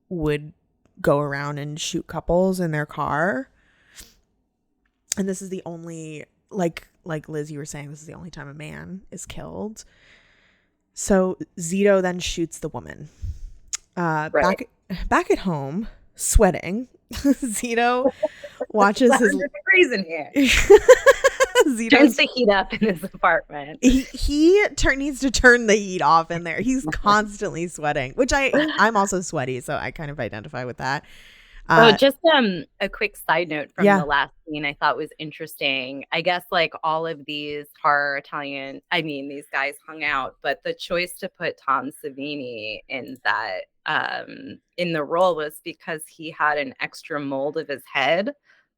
would go around and shoot couples in their car. And this is the only, like Liz, you were saying, this is the only time a man is killed. So Zito then shoots the woman. Right. Back at home, sweating, Zito watches his degrees in here. Zito turns the heat up in his apartment. He needs to turn the heat off in there. He's constantly sweating, which I'm also sweaty, so I kind of identify with that. Just a quick side note from the last scene I thought was interesting. I guess like all of these horror these guys hung out, but the choice to put Tom Savini in that in the role was because he had an extra mold of his head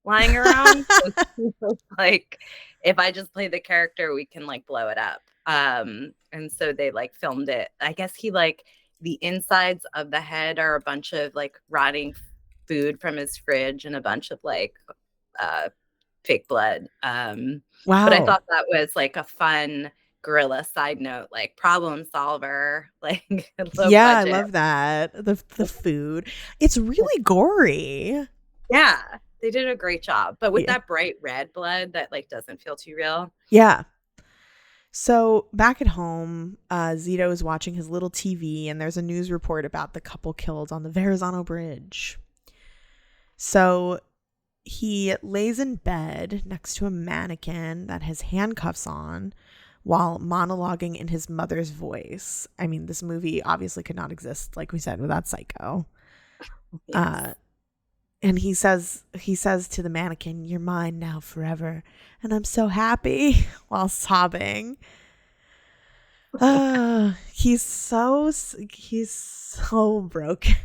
lying around. So he was like, if I just play the character, we can like blow it up. And so they like filmed it. I guess he like the insides of the head are a bunch of like rotting food from his fridge and a bunch of like fake blood. Wow. But I thought that was like a fun guerrilla side note, like problem solver, like low budget. I love that. The food, it's really gory. Yeah, they did a great job, but with that bright red blood that like doesn't feel too real. Yeah. So back at home, Zito is watching his little TV and there's a news report about the couple killed on the Verrazano Bridge. So he lays in bed next to a mannequin that has handcuffs on while monologuing in his mother's voice. I mean, this movie obviously could not exist, like we said, without Psycho. Yes. And he says to the mannequin, "You're mine now forever. And I'm so happy," while sobbing. He's so broken.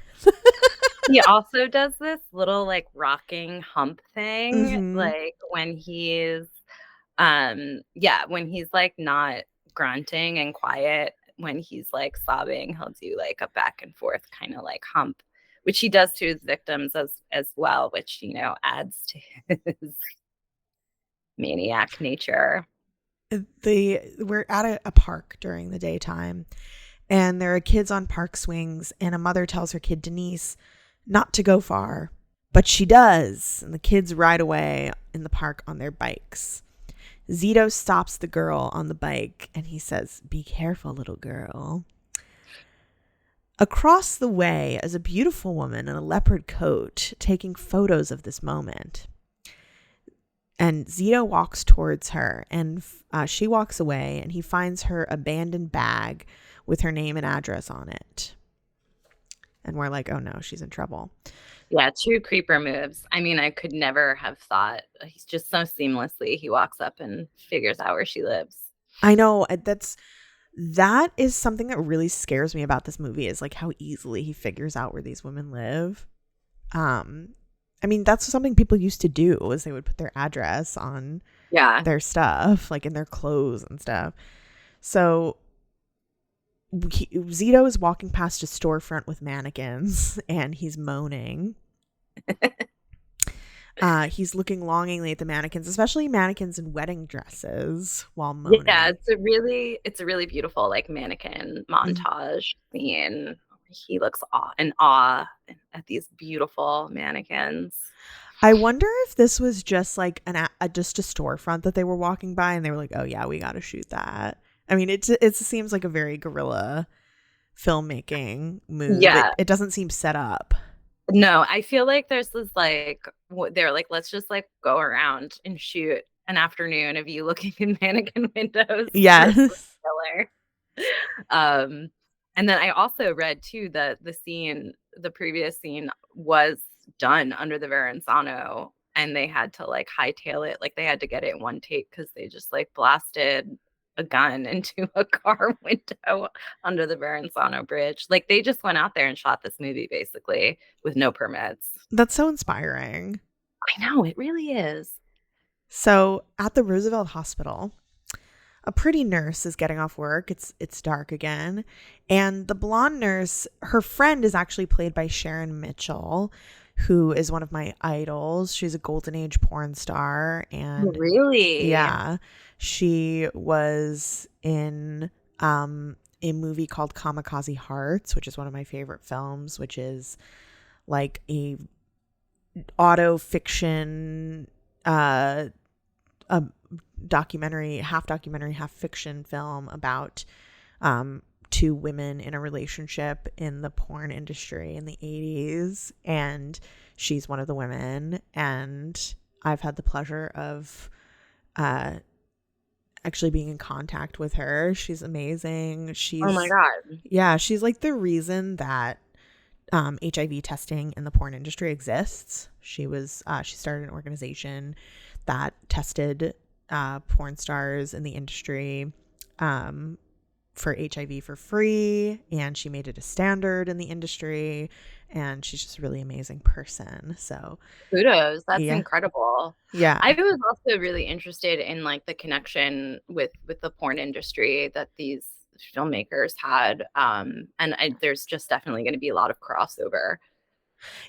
He also does this little like rocking hump thing, like when he's when he's like not grunting and quiet, when he's like sobbing, he'll do like a back and forth kind of like hump, which he does to his victims as well, which, you know, adds to his maniac nature. We're at a park during the daytime, and there are kids on park swings, and a mother tells her kid Denise not to go far, but she does, and the kids ride away in the park on their bikes. Zito stops the girl on the bike and he says, "Be careful, little girl." Across the way is a beautiful woman in a leopard coat taking photos of this moment. And Zito walks towards her, and she walks away, and he finds her abandoned bag with her name and address on it. and we're like, oh no, she's in trouble. Yeah, true creeper moves. I mean, I could never have thought. He's just so seamlessly. He walks up and figures out where she lives. I know, that is something that really scares me about this movie, is like how easily he figures out where these women live. I mean, that's something people used to do, is they would put their address on their stuff, like in their clothes and stuff. So Zito is walking past a storefront with mannequins and he's moaning. He's looking longingly at the mannequins, especially mannequins in wedding dresses, while moaning. Yeah, it's a really beautiful like mannequin montage scene. He looks in awe at these beautiful mannequins. I wonder if this was just like just a storefront that they were walking by and they were like, oh yeah, we got to shoot that. I mean, it seems like a very guerrilla filmmaking move. Yeah. It doesn't seem set up. No, I feel like there's this like, they're like, let's just like go around and shoot an afternoon of you looking in mannequin windows. Yes. And then I also read too that the previous scene was done under the Verrazzano, and they had to like hightail it, like they had to get it in one take because they just like blasted a gun into a car window under the Verrazzano bridge. Like they just went out there and shot this movie basically with no permits. That's so inspiring. I know, it really is. So at the Roosevelt Hospital, a pretty nurse is getting off work. It's dark again. And the blonde nurse, her friend is actually played by Sharon Mitchell, who is one of my idols. She's a golden age porn star. And really? Yeah. She was in a movie called Kamikaze Hearts, which is one of my favorite films, which is like a auto fiction a documentary, half fiction film about two women in a relationship in the porn industry in the 80s, and she's one of the women, and I've had the pleasure of actually being in contact with her. She's amazing. Oh my god. Yeah, she's like the reason that HIV testing in the porn industry exists. She started an organization that tested porn stars in the industry for HIV for free, and she made it a standard in the industry, and she's just a really amazing person. So kudos. That's incredible. Yeah. I was also really interested in like the connection with the porn industry that these filmmakers had, and there's just definitely going to be a lot of crossover.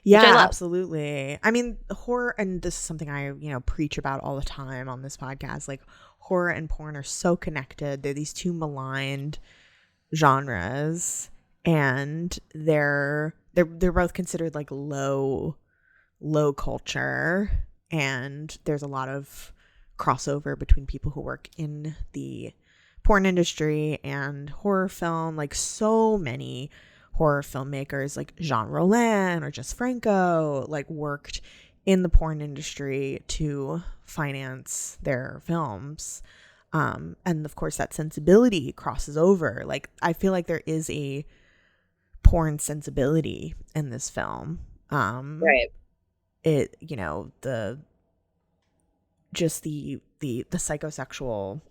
Yeah, absolutely. I mean, horror, and this is something I, preach about all the time on this podcast, like horror and porn are so connected. They're these two maligned genres, and they're both considered like low culture, and there's a lot of crossover between people who work in the porn industry and horror film. Like so many horror filmmakers like Jean Rollin or Jess Franco like worked in the porn industry to finance their films. And of course that sensibility crosses over. Like I feel like there is a porn sensibility in this film. Right. It, the psychosexual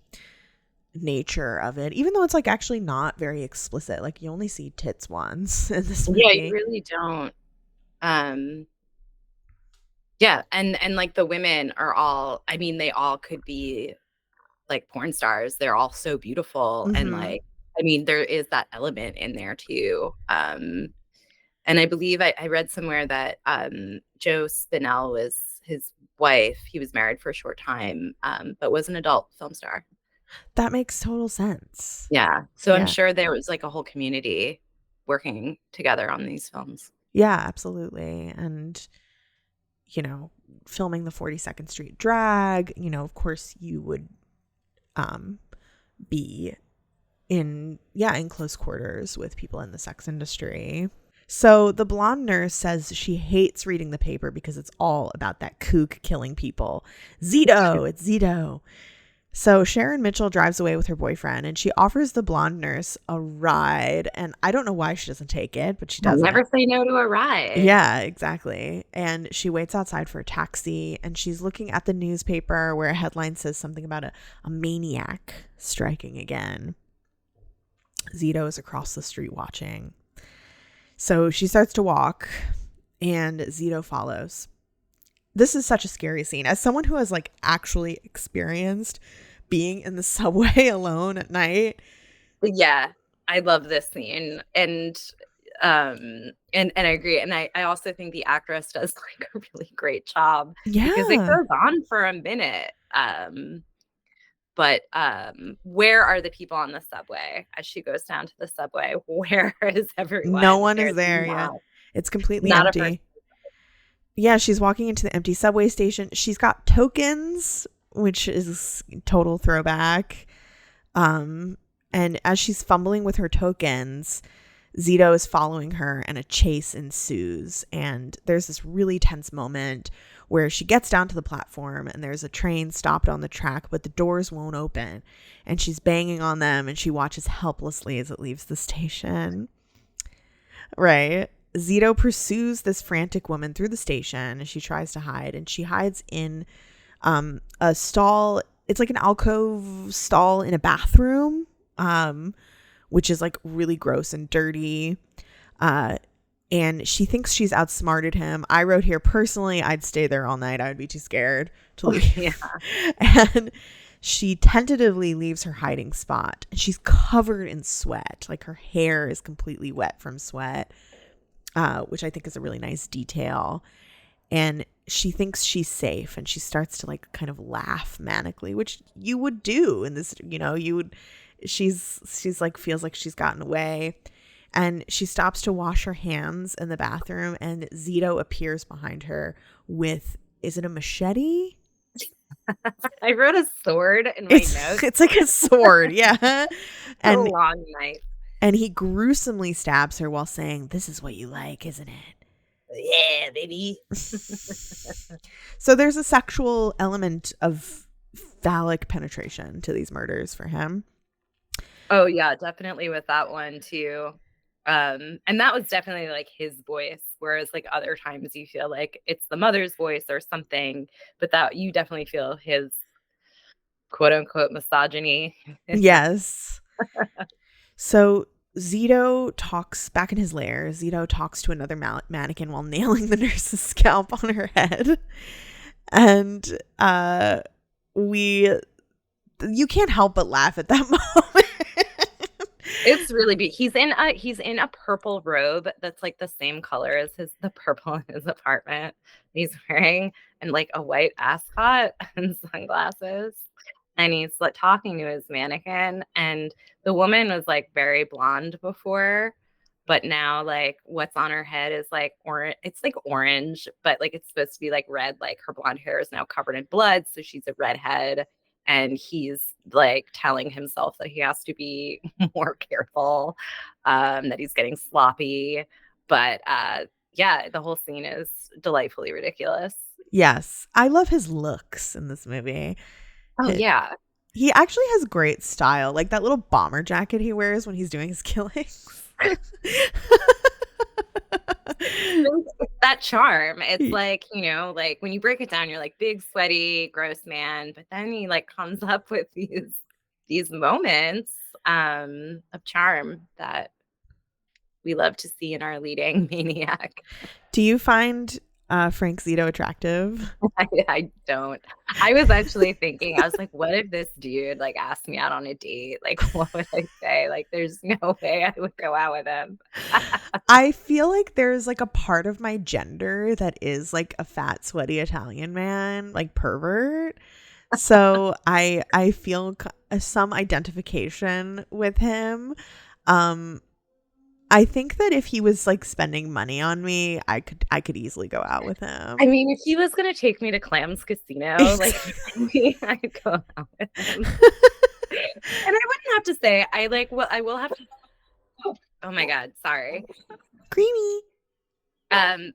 nature of it, even though it's like actually not very explicit. Like you only see tits once in this movie. Yeah, you really don't. Yeah, and like the women are all, I mean, they all could be like porn stars. They're all so beautiful. Mm-hmm. And like, I mean, there is that element in there too. And I believe I read somewhere that Joe Spinell was his wife. He was married for a short time, but was an adult film star. That makes total sense. Yeah. So I'm sure there was like a whole community working together on these films. Yeah, absolutely. And, filming the 42nd Street drag, of course you would be in close quarters with people in the sex industry. So the blonde nurse says she hates reading the paper because it's all about that kook killing people. Zito, it's Zito. So Sharon Mitchell drives away with her boyfriend and she offers the blonde nurse a ride. And I don't know why she doesn't take it, but she I'll doesn't. never say no to a ride. Yeah, exactly. And she waits outside for a taxi and she's looking at the newspaper where a headline says something about a maniac striking again. Zito is across the street watching. So she starts to walk and Zito follows. This is such a scary scene. As someone who has like actually experienced being in the subway alone at night. Yeah, I love this scene. And I agree. And I also think the actress does like a really great job because it Yeah. goes on for a minute. But where are the people on the subway as she goes down to the subway? Where is No everyone? one is There's there. Yeah. It's completely not a person. empty. Yeah, she's walking into the empty subway station. She's got tokens, which is total throwback. And as she's fumbling with her tokens, Zito is following her and a chase ensues. And there's this really tense moment where she gets down to the platform and there's a train stopped on the track, but the doors won't open. And she's banging on them and she watches helplessly as it leaves the station. Right. Zito pursues this frantic woman through the station and she tries to hide, and she hides in a stall. It's like an alcove stall in a bathroom, which is like really gross and dirty. And she thinks she's outsmarted him. I wrote here, personally, I'd stay there all night. I would be too scared to leave. Yeah. And she tentatively leaves her hiding spot. And she's covered in sweat. Like her hair is completely wet from sweat. Which I think is a really nice detail. And she thinks she's safe and she starts to like kind of laugh manically, which you would do in this, she's like feels like she's gotten away. And she stops to wash her hands in the bathroom and Zito appears behind her with, is it a machete? I wrote a sword in my notes. It's like a sword, yeah. And a long knife. And he gruesomely stabs her while saying, "This is what you like, isn't it?" Yeah, baby. So there's a sexual element of phallic penetration to these murders for him. Oh, yeah, definitely with that one, too. And that was definitely like his voice, whereas like other times you feel like it's the mother's voice or something, but that you definitely feel his quote unquote misogyny. Yes. So Zito talks back in his lair. Zito talks to another mannequin while nailing the nurse's scalp on her head. And you can't help but laugh at that moment. It's really big. He's in a purple robe that's like the same color as the purple in his apartment. He's wearing and like a white ascot and sunglasses. And he's like talking to his mannequin, and the woman was like very blonde before, but now like what's on her head is like orange. It's like orange, but like it's supposed to be like red. Like her blonde hair is now covered in blood, so she's a redhead. And he's like telling himself that he has to be more careful, that he's getting sloppy. But yeah, the whole scene is delightfully ridiculous. Yes, I love his looks in this movie. Oh, yeah. He actually has great style. Like that little bomber jacket he wears when he's doing his killings. It's that charm. It's like, like when you break it down, you're like big, sweaty, gross man. But then he like comes up with these moments of charm that we love to see in our leading maniac. Do you find Frank Zito attractive? I don't. I was actually thinking, I was like, what if this dude like asked me out on a date? Like, what would I say? Like, there's no way I would go out with him. I feel like there's like a part of my gender that is like a fat, sweaty Italian man, like pervert. So I feel some identification with him. I think that if he was like spending money on me, I could easily go out with him. I mean, if he was gonna take me to Clams Casino, like I'd go out with him. And I wouldn't have to say I will have to. Oh my God, sorry. Creamy.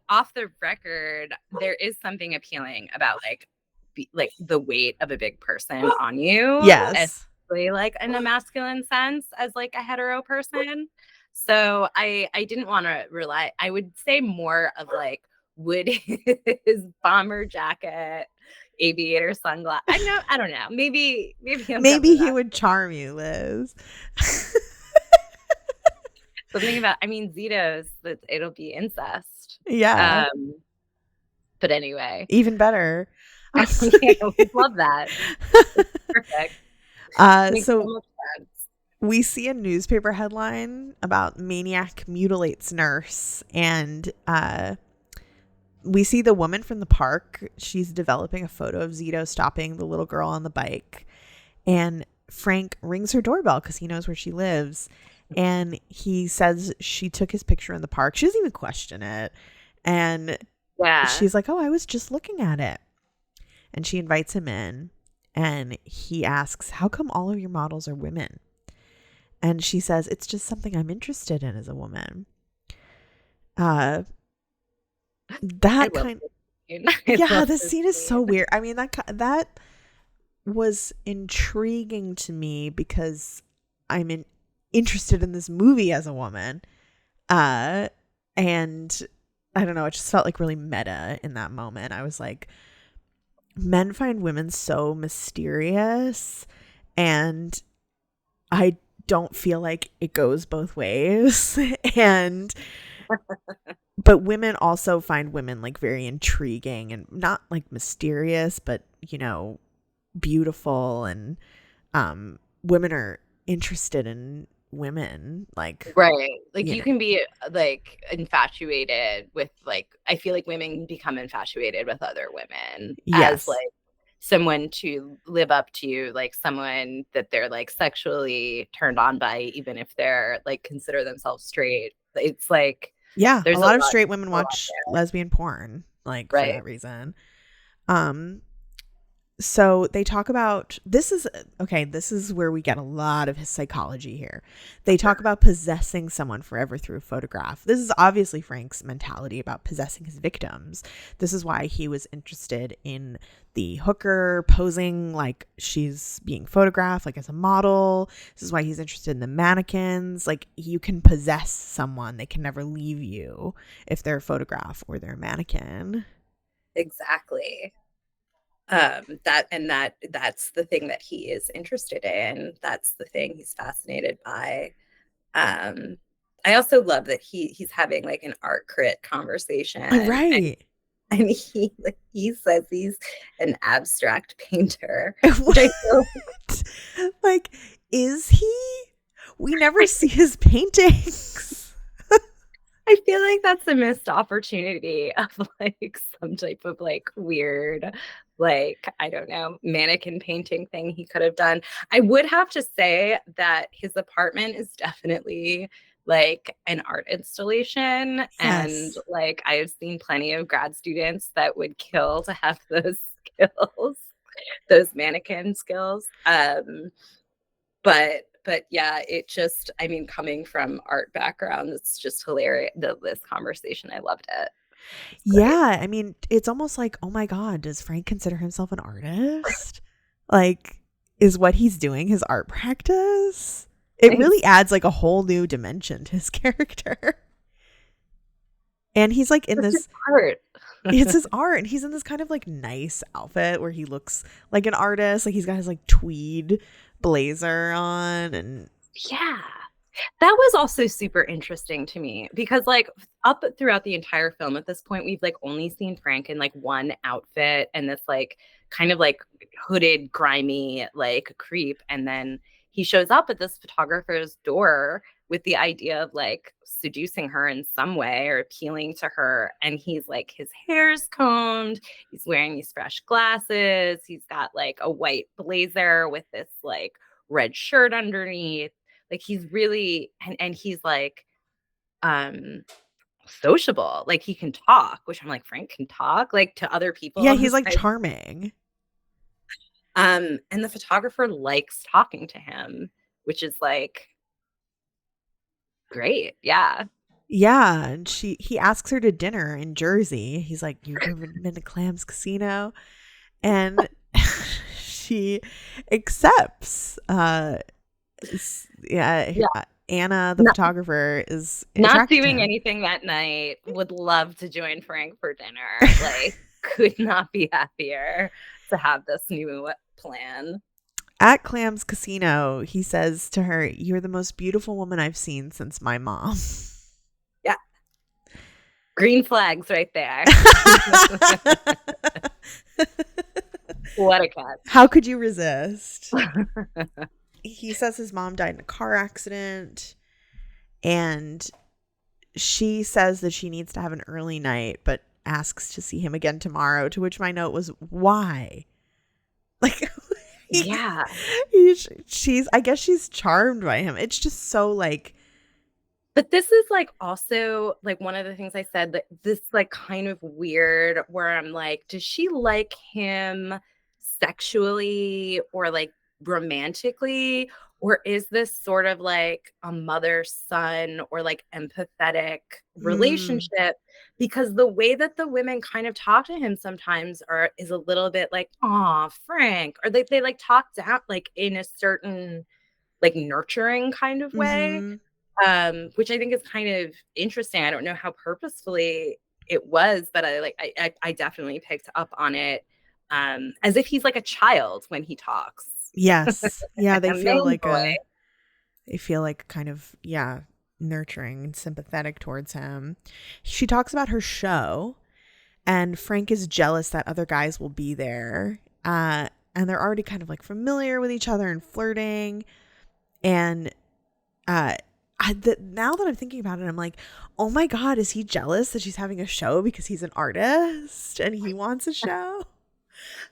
Off the record, there is something appealing about like like the weight of a big person on you, Yes. especially like in a masculine sense as like a hetero person. So I didn't want to rely. I would say more of like, would his bomber jacket, aviator sunglasses, I don't know, maybe I'm Maybe jumping he back. would charm you, Liz. Something about, I mean, Zito's, that it'll be incest. Yeah. But anyway, Even better. yeah, we love that. It's perfect. Makes so So much sense. we see a newspaper headline about maniac mutilates nurse, and we see the woman from the park. She's developing a photo of Zito stopping the little girl on the bike, and Frank rings her doorbell because he knows where she lives, and he says she took his picture in the park. She doesn't even question it, and she's like, oh, I was just looking at it. And she invites him in, and he asks, how come all of your models are women? And she says, it's just something I'm interested in as a woman. Yeah, this scene is so weird. I mean, that was intriguing to me because I'm interested in this movie as a woman. And I don't know, it just felt like really meta in that moment. I was like, men find women so mysterious, and I don't feel like it goes both ways. And but women also find women like very intriguing and not like mysterious, but beautiful, and women are interested in women, like, right, like you can be like infatuated with, like, I feel like women become infatuated with other women as like someone to live up to, like someone that they're like sexually turned on by, even if they're like consider themselves straight. It's like, there's a lot of straight women watch lesbian porn, like, for that reason. So they talk about, this is where we get a lot of his psychology here. They talk about possessing someone forever through a photograph. This is obviously Frank's mentality about possessing his victims. This is why he was interested in the hooker posing like she's being photographed, like as a model. This is why he's interested in the mannequins. Like, you can possess someone. They can never leave you if they're a photograph or they're a mannequin. Exactly. That's the thing that he is interested in. That's the thing he's fascinated by. I also love that he's having like an art crit conversation, right? And he says he's an abstract painter. Like, is he? We never see his paintings. I feel like that's a missed opportunity of like some type of like weird, like, I don't know, mannequin painting thing he could have done. I would have to say that his apartment is definitely like an art installation. And like, I have seen plenty of grad students that would kill to have those skills, those mannequin skills. But yeah, it just, I mean, coming from art background, it's just hilarious. This conversation, I loved it. Yeah, I mean, it's almost like, oh my God, does Frank consider himself an artist? Like, is what he's doing his art practice? It really adds like a whole new dimension to his character. And he's like in this art. It's his art, and he's in this kind of like nice outfit where he looks like an artist. Like, he's got his like tweed blazer on, and yeah, that was also super interesting to me because like up throughout the entire film at this point, we've like only seen Frank in like one outfit and this like kind of like hooded, grimy like creep, and then he shows up at this photographer's door with the idea of like seducing her in some way or appealing to her. And he's like, his hair's combed, he's wearing these fresh glasses, he's got like a white blazer with this like red shirt underneath. Like, he's really, and he's like sociable, like he can talk, which I'm like, Frank can talk like to other people. Yeah, he's like charming. And the photographer likes talking to him, which is like great. Yeah. And he asks her to dinner in Jersey. He's like, you've ever been to Clams Casino? And she accepts. Yeah, Anna, the photographer, is not attracted to doing him. anything that night. Would love to join Frank for dinner. Like, could not be happier to have this new plan. At Clam's casino, he says to her, "You're the most beautiful woman I've seen since my mom." Yeah. Green flags right there. What a cat. How could you resist? He says his mom died in a car accident, and she says that she needs to have an early night, but asks to see him again tomorrow, to which my note was, why? Like, Yeah. I guess she's charmed by him. It's just so like. But this is like also like one of the things I said, that this like kind of weird where I'm like, does she like him sexually or like romantically? Or is this sort of like a mother-son or like empathetic relationship? Because the way that the women kind of talk to him sometimes is a little bit like, "Aw, Frank," or they like talk down like in a certain like nurturing kind of way. Which I think is kind of interesting. I don't know how purposefully it was, but I definitely picked up on it, as if he's like a child when he talks. Yes. Yeah, they A feel man like boy. they feel like kind of, yeah, nurturing and sympathetic towards him. She talks about her show, and Frank is jealous that other guys will be there. And they're already kind of like familiar with each other and flirting. And now that I'm thinking about it, I'm like, oh my God, is he jealous that she's having a show because he's an artist and he wants a show?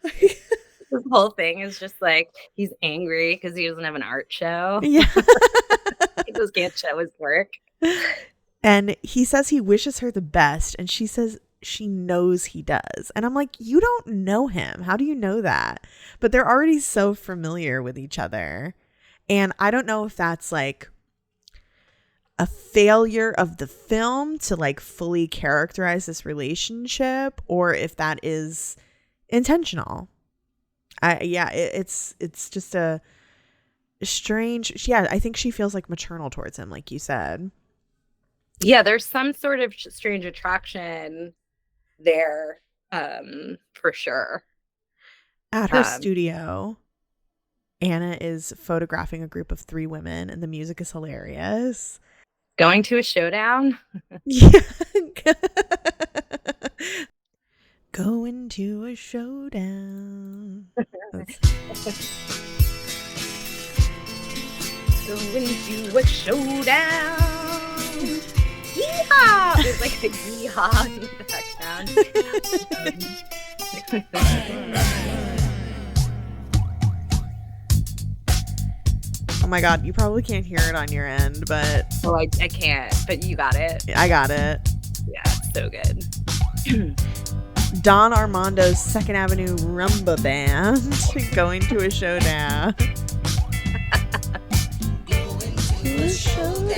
This whole thing is just like he's angry because he doesn't have an art show. Yeah. He just can't show his work. And he says he wishes her the best, and she says she knows he does. And I'm like, you don't know him. How do you know that? But they're already so familiar with each other. And I don't know if that's like a failure of the film to like fully characterize this relationship, or if that is intentional. It's just a strange. Yeah, I think she feels like maternal towards him, like you said. Yeah, there's some sort of strange attraction there, for sure. At her studio, Anna is photographing a group of 3 women, and the music is hilarious. Going to a showdown? Yeah. Going to a showdown. Going to a showdown. Yeehaw! There's like a yeehaw in the background. Oh my God, you probably can't hear it on your end, but... Oh, I can't, but you got it. I got it. Yeah, so good. Don Armando's Second Avenue Rumba Band going to a showdown. Going to a showdown.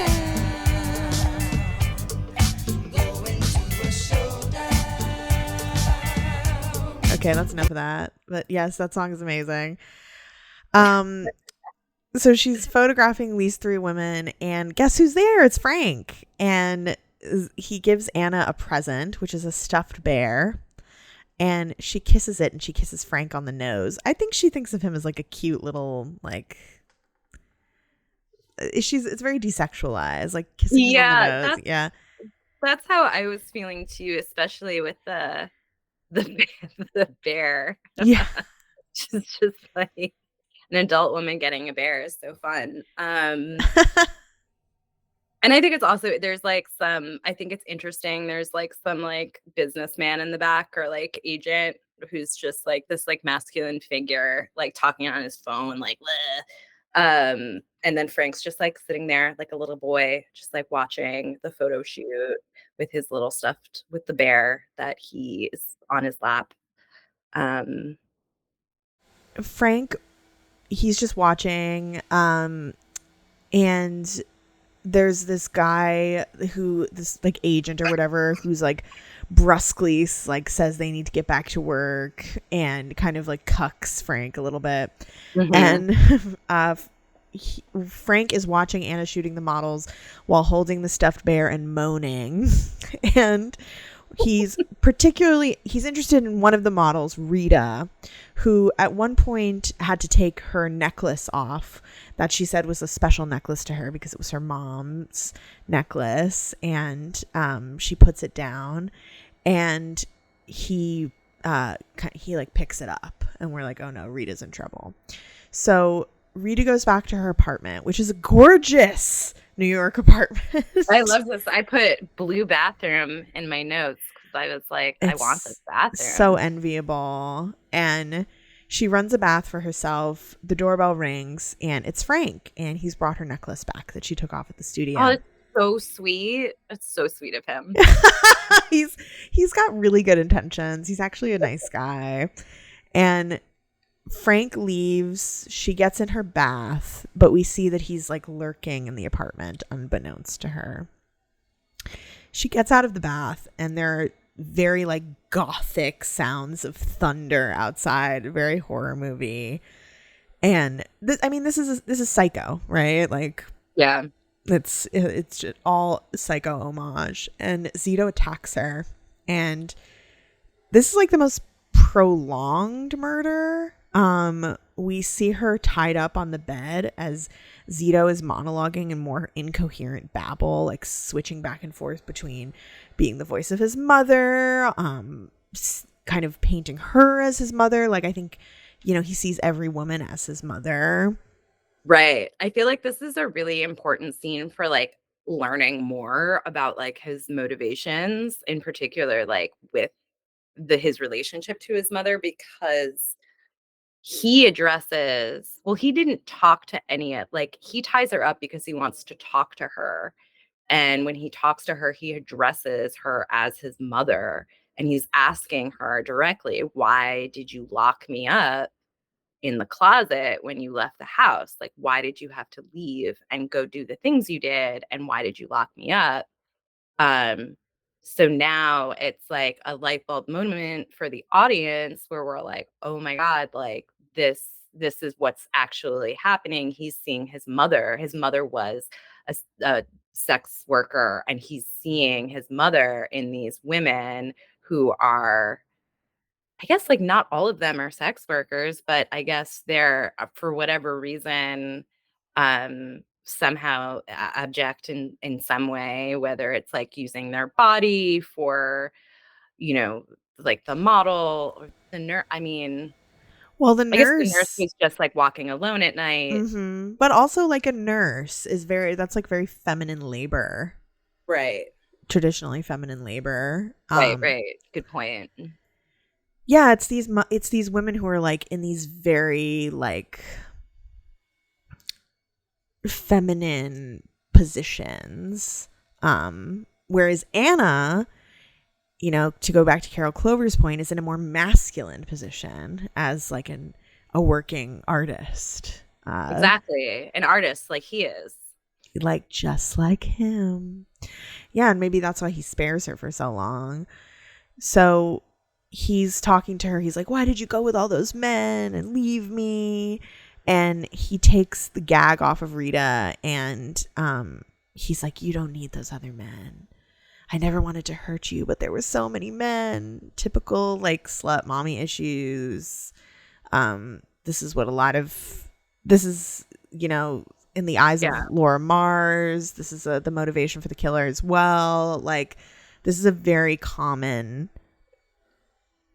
Okay, that's enough of that. But yes, that song is amazing. So she's photographing these 3 women, and guess who's there? It's Frank. And he gives Anna a present, which is a stuffed bear. And she kisses it, and she kisses Frank on the nose. I think she thinks of him as like a cute little, like, it's very desexualized, like kissing him on the nose. Yeah. That's how I was feeling too, especially with the bear. Yeah. Just like an adult woman getting a bear is so fun. And I think it's also, there's like I think it's interesting. There's like some like businessman in the back or like agent who's just like this like masculine figure, like talking on his phone, like, bleh. And then Frank's just like sitting there like a little boy, just like watching the photo shoot with his little stuffed, with the bear that he is on his lap. Frank, he's just watching, and there's this guy this like agent or whatever who's like brusquely like says they need to get back to work and kind of like cucks Frank a little bit. And Frank is watching Anna shooting the models while holding the stuffed bear and moaning. And he's interested in one of the models, Rita, who at one point had to take her necklace off that she said was a special necklace to her because it was her mom's necklace. And she puts it down, and he like picks it up, and we're like, oh no, Rita's in trouble. So Rita goes back to her apartment, which is a gorgeous New York apartment. I love this. I put blue bathroom in my notes because I was like, I want this bathroom. So enviable. And she runs a bath for herself. The doorbell rings, and it's Frank, and he's brought her necklace back that she took off at the studio. Oh, it's so sweet. It's so sweet of him. He's got really good intentions. He's actually a nice guy. And Frank leaves. She gets in her bath, but we see that he's like lurking in the apartment unbeknownst to her. She gets out of the bath, and there are very like gothic sounds of thunder outside, very horror movie. And this is Psycho, right? Like, yeah, it's just all Psycho homage. And Zito attacks her, and this is like the most prolonged murder. We see her tied up on the bed as Zito is monologuing in more incoherent babble, like switching back and forth between being the voice of his mother, kind of painting her as his mother. Like, I think, he sees every woman as his mother. Right. I feel like this is a really important scene for like learning more about like his motivations, in particular, like with his relationship to his mother, because he didn't talk to he ties her up because he wants to talk to her. And when he talks to her, he addresses her as his mother, and he's asking her directly, why did you lock me up in the closet when you left the house? Like, why did you have to leave and go do the things you did? And why did you lock me up? So now it's like a light bulb moment for the audience where we're like, oh my God, like this is what's actually happening. He's seeing his mother. His mother was a sex worker, and he's seeing his mother in these women who are, I guess, like not all of them are sex workers, but I guess they're for whatever reason, somehow abject in some way, whether it's like using their body for, like the model or the nurse. I mean, well, the I guess the nurse nurse was just like walking alone at night. But also like a nurse is that's like very feminine labor. Right. Traditionally feminine labor. Right. Good point. Yeah, it's these women who are like in these very like feminine positions. Whereas Anna, to go back to Carol Clover's point, is in a more masculine position as like a working artist. Exactly. An artist like he is. Like just like him. Yeah, and maybe that's why he spares her for so long. So he's talking to her. He's like, why did you go with all those men and leave me? And he takes the gag off of Rita, and he's like, you don't need those other men. I never wanted to hurt you, but there were so many men. Typical like slut mommy issues. This is in the eyes of Laura Mars, this is the motivation for the killer as well. Like, this is a very common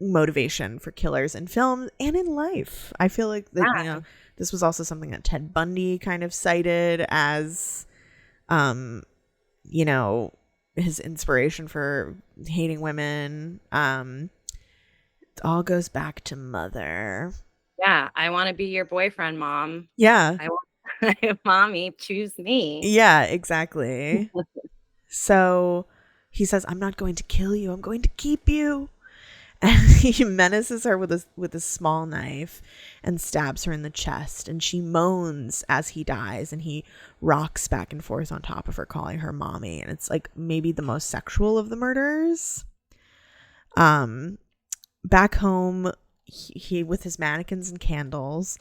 motivation for killers in film and in life. I feel like that, this was also something that Ted Bundy kind of cited as, his inspiration for hating women. It all goes back to mother. Yeah, I want to be your boyfriend, Mom. Yeah. Mommy, choose me. Yeah, exactly. So he says, I'm not going to kill you. I'm going to keep you. And he menaces her with a small knife and stabs her in the chest. And she moans as he dies. And he rocks back and forth on top of her, calling her mommy. And it's like maybe the most sexual of the murders. Back home, he with his mannequins and candles,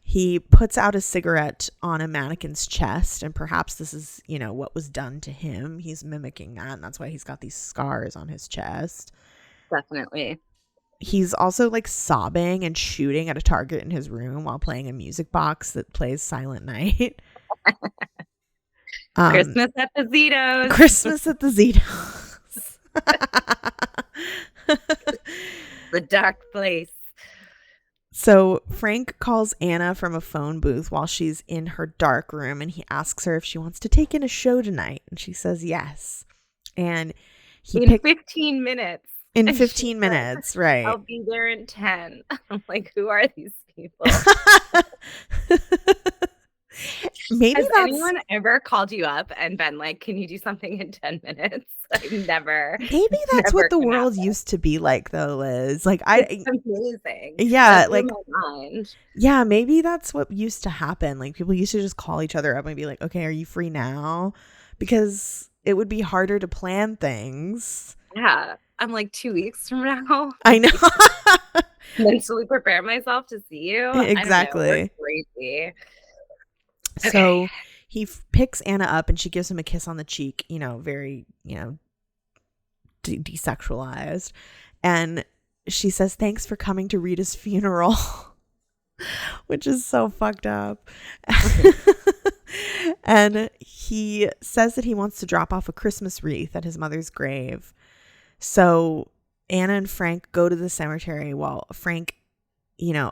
he puts out a cigarette on a mannequin's chest, and perhaps this is, what was done to him. He's mimicking that, and that's why he's got these scars on his chest. Definitely. He's also like sobbing and shooting at a target in his room while playing a music box that plays Silent Night. Christmas at the Zitos. Christmas at the Zitos. The dark place. So Frank calls Anna from a phone booth while she's in her dark room, and he asks her if she wants to take in a show tonight, and she says yes. And in 15 minutes. In 15 minutes, right. I'll be there in 10. I'm like, who are these people? Has anyone ever called you up and been like, can you do something in 10 minutes? I've never. Maybe that's what the world used to be like, though, Liz. Like, it's amazing. Yeah, like, yeah, maybe that's what used to happen. Like, people used to just call each other up and be like, okay, are you free now? Because it would be harder to plan things. Yeah. I'm like 2 weeks from now. I know. Mentally prepare myself to see you. Exactly. Crazy. So he picks Anna up and she gives him a kiss on the cheek, very, desexualized. And she says, thanks for coming to Rita's funeral, which is so fucked up. And he says that he wants to drop off a Christmas wreath at his mother's grave. So Anna and Frank go to the cemetery while Frank,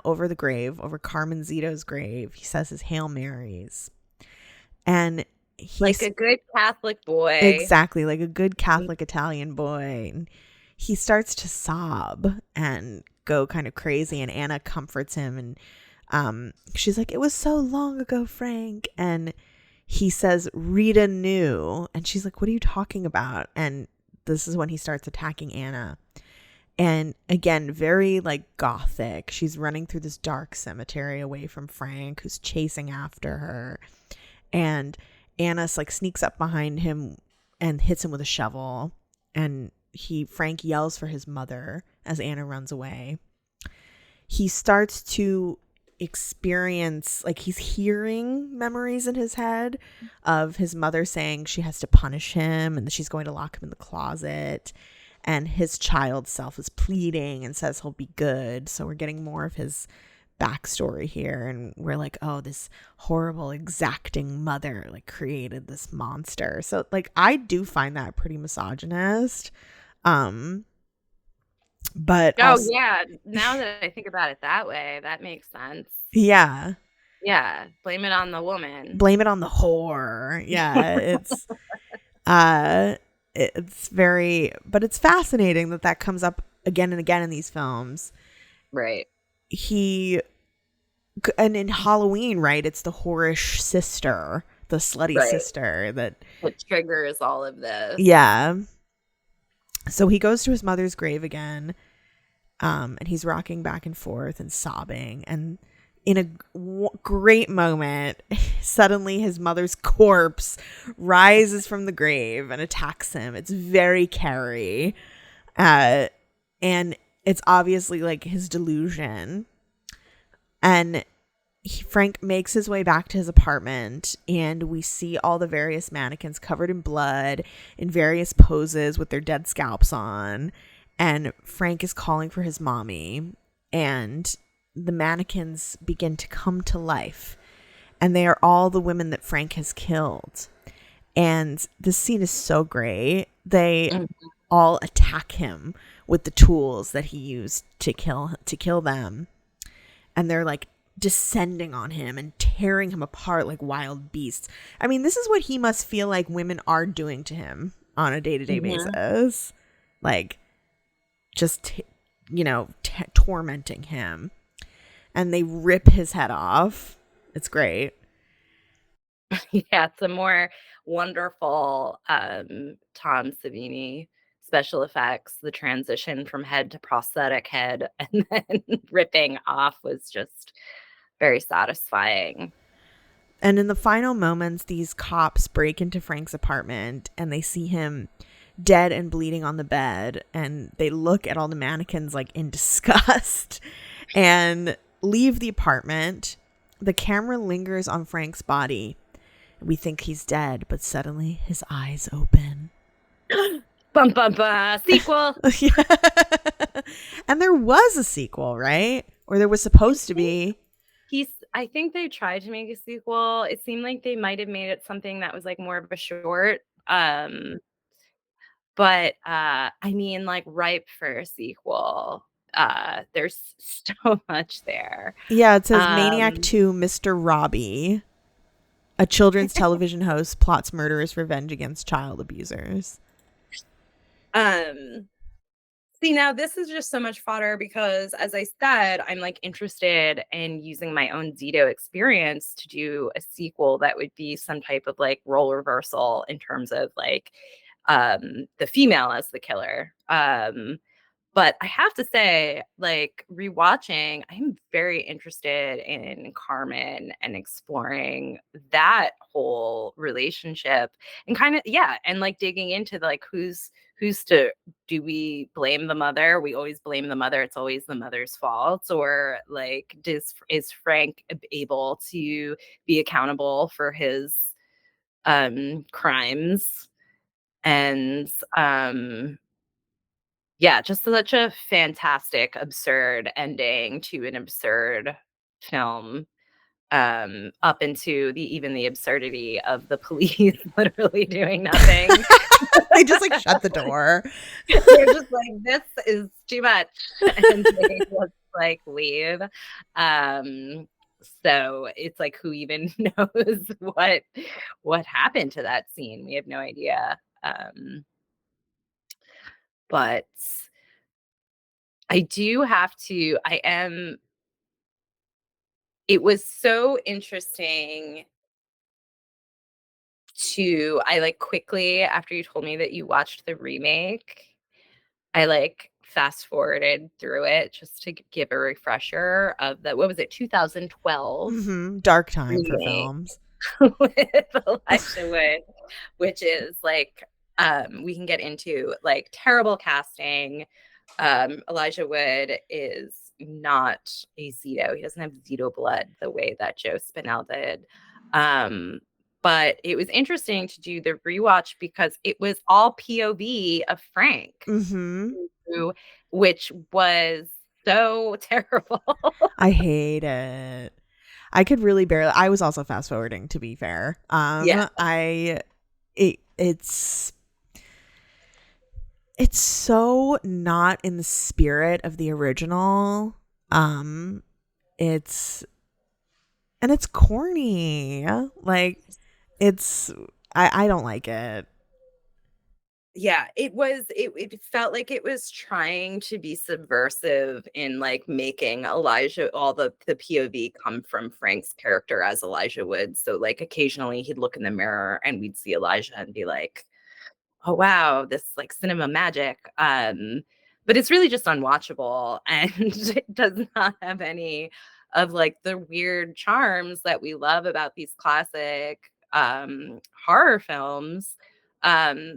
over the grave, over Carmen Zito's grave, he says his Hail Marys. And he's like a good Catholic boy. Exactly, like a good Catholic Italian boy. And he starts to sob and go kind of crazy, and Anna comforts him, and she's like, it was so long ago, Frank. And he says, Rita knew. And she's like, what are you talking about? And this is when he starts attacking Anna. And again, very like gothic. She's running through this dark cemetery away from Frank, who's chasing after her. And Anna like sneaks up behind him and hits him with a shovel. And Frank yells for his mother as Anna runs away. He starts to experience, like, he's hearing memories in his head of his mother saying she has to punish him and that she's going to lock him in the closet, and his child self is pleading and says he'll be good. So we're getting more of his backstory here, and we're like, oh, this horrible exacting mother like created this monster. So like I do find that pretty misogynist. But yeah, now that I think about it that way, that makes sense. Yeah, blame it on the woman, blame it on the whore. Yeah. It's very, but it's fascinating that comes up again and again in these films, right? And in Halloween, right, it's the whorish sister, the slutty sister that triggers all of this. Yeah. So he goes to his mother's grave again, and he's rocking back and forth and sobbing. And in a great moment, suddenly his mother's corpse rises from the grave and attacks him. It's very Carrie. And it's obviously like his delusion. And Frank makes his way back to his apartment, and we see all the various mannequins covered in blood in various poses with their dead scalps on. And Frank is calling for his mommy, and the mannequins begin to come to life. And they are all the women that Frank has killed. And this scene is so great. They all attack him with the tools that he used to kill them. And they're like descending on him and tearing him apart like wild beasts. I mean, this is what he must feel like women are doing to him on a day-to-day basis. Like, just, tormenting him. And they rip his head off. It's great. Yeah, it's a more wonderful Tom Savini special effects. The transition from head to prosthetic head and then ripping off was just very satisfying. And in the final moments, these cops break into Frank's apartment and they see him dead and bleeding on the bed, and they look at all the mannequins like in disgust and leave the apartment. The camera lingers on Frank's body. We think he's dead, but suddenly his eyes open. Bum, bum, bum. Sequel. Yeah. And there was a sequel, right? Or there was supposed to be. I think they tried to make a sequel. It seemed like they might have made it something that was like more of a short. But I mean, like, ripe for a sequel. There's so much there. Yeah, it says Maniac 2, Mr. Robbie, a children's television host, plots murderous revenge against child abusers. See, now this is just so much fodder because, as I said, I'm like interested in using my own Zito experience to do a sequel that would be some type of like role reversal in terms of like the female as the killer. But I have to say, like, rewatching, I'm very interested in Carmen and exploring that whole relationship and kind of, yeah, and like digging into like who's to, do we blame the mother? We always blame the mother. It's always the mother's fault. Or like, is Frank able to be accountable for his crimes? And yeah, just such a fantastic, absurd ending to an absurd film, up into even the absurdity of the police literally doing nothing. They just like shut the door. They're just like, this is too much. And they just like leave. So it's like, who even knows what happened to that scene? We have no idea. But it was so interesting I like quickly, after you told me that you watched the remake, I like fast forwarded through it just to give a refresher of what was it, 2012 Dark time for remake films. with Elijah Wood, which is like, we can get into like terrible casting. Elijah Wood is not a Zito. He doesn't have Zito blood the way that Joe Spinell did. But it was interesting to do the rewatch because it was all POV of Frank, which was so terrible. I hate it. I could really barely. I was also fast forwarding, to be fair. Yeah. It's so not in the spirit of the original. It's corny. Like, I don't like it. Yeah, it felt like it was trying to be subversive in like making Elijah, all the POV come from Frank's character as Elijah Wood. So like occasionally he'd look in the mirror and we'd see Elijah and be like, oh wow, this like cinema magic. But it's really just unwatchable and it does not have any of like the weird charms that we love about these classic horror films.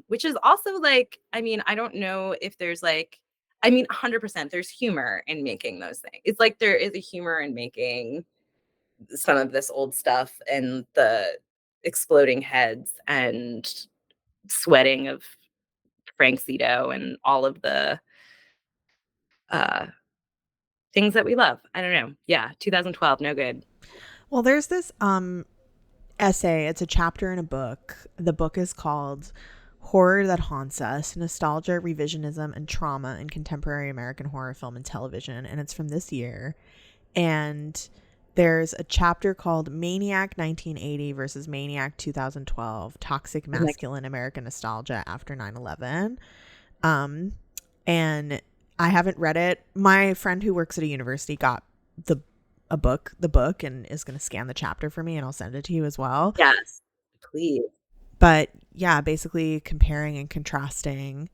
Which is also like, I mean, I don't know if there's like, I mean, 100% there's humor in making those things. It's like there is a humor in making some of this old stuff and the exploding heads and sweating of Frank Zito and all of the things that we love. I don't know. Yeah, 2012, no good. Well, there's this essay. It's a chapter in a book. The book is called Horror That Haunts Us: Nostalgia, Revisionism, and Trauma in Contemporary American Horror Film and Television. And it's from this year. And there's a chapter called Maniac 1980 versus Maniac 2012, Toxic Masculine American Nostalgia After 9/11. And I haven't read it. My friend who works at a university got the book and is going to scan the chapter for me, and I'll send it to you as well. Yes, please. But yeah, basically comparing and contrasting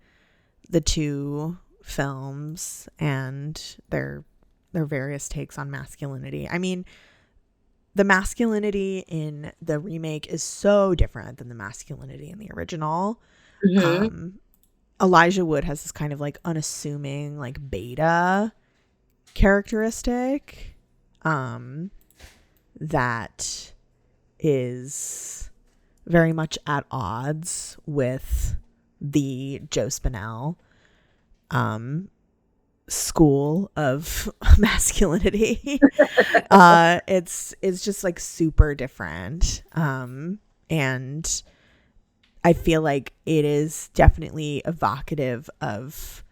the two films and their various takes on masculinity. I mean, the masculinity in the remake is so different than the masculinity in the original. Elijah Wood has this kind of like unassuming like beta characteristic that is very much at odds with the Joe Spinell school of masculinity. It's just like super different. And I feel like it is definitely evocative of,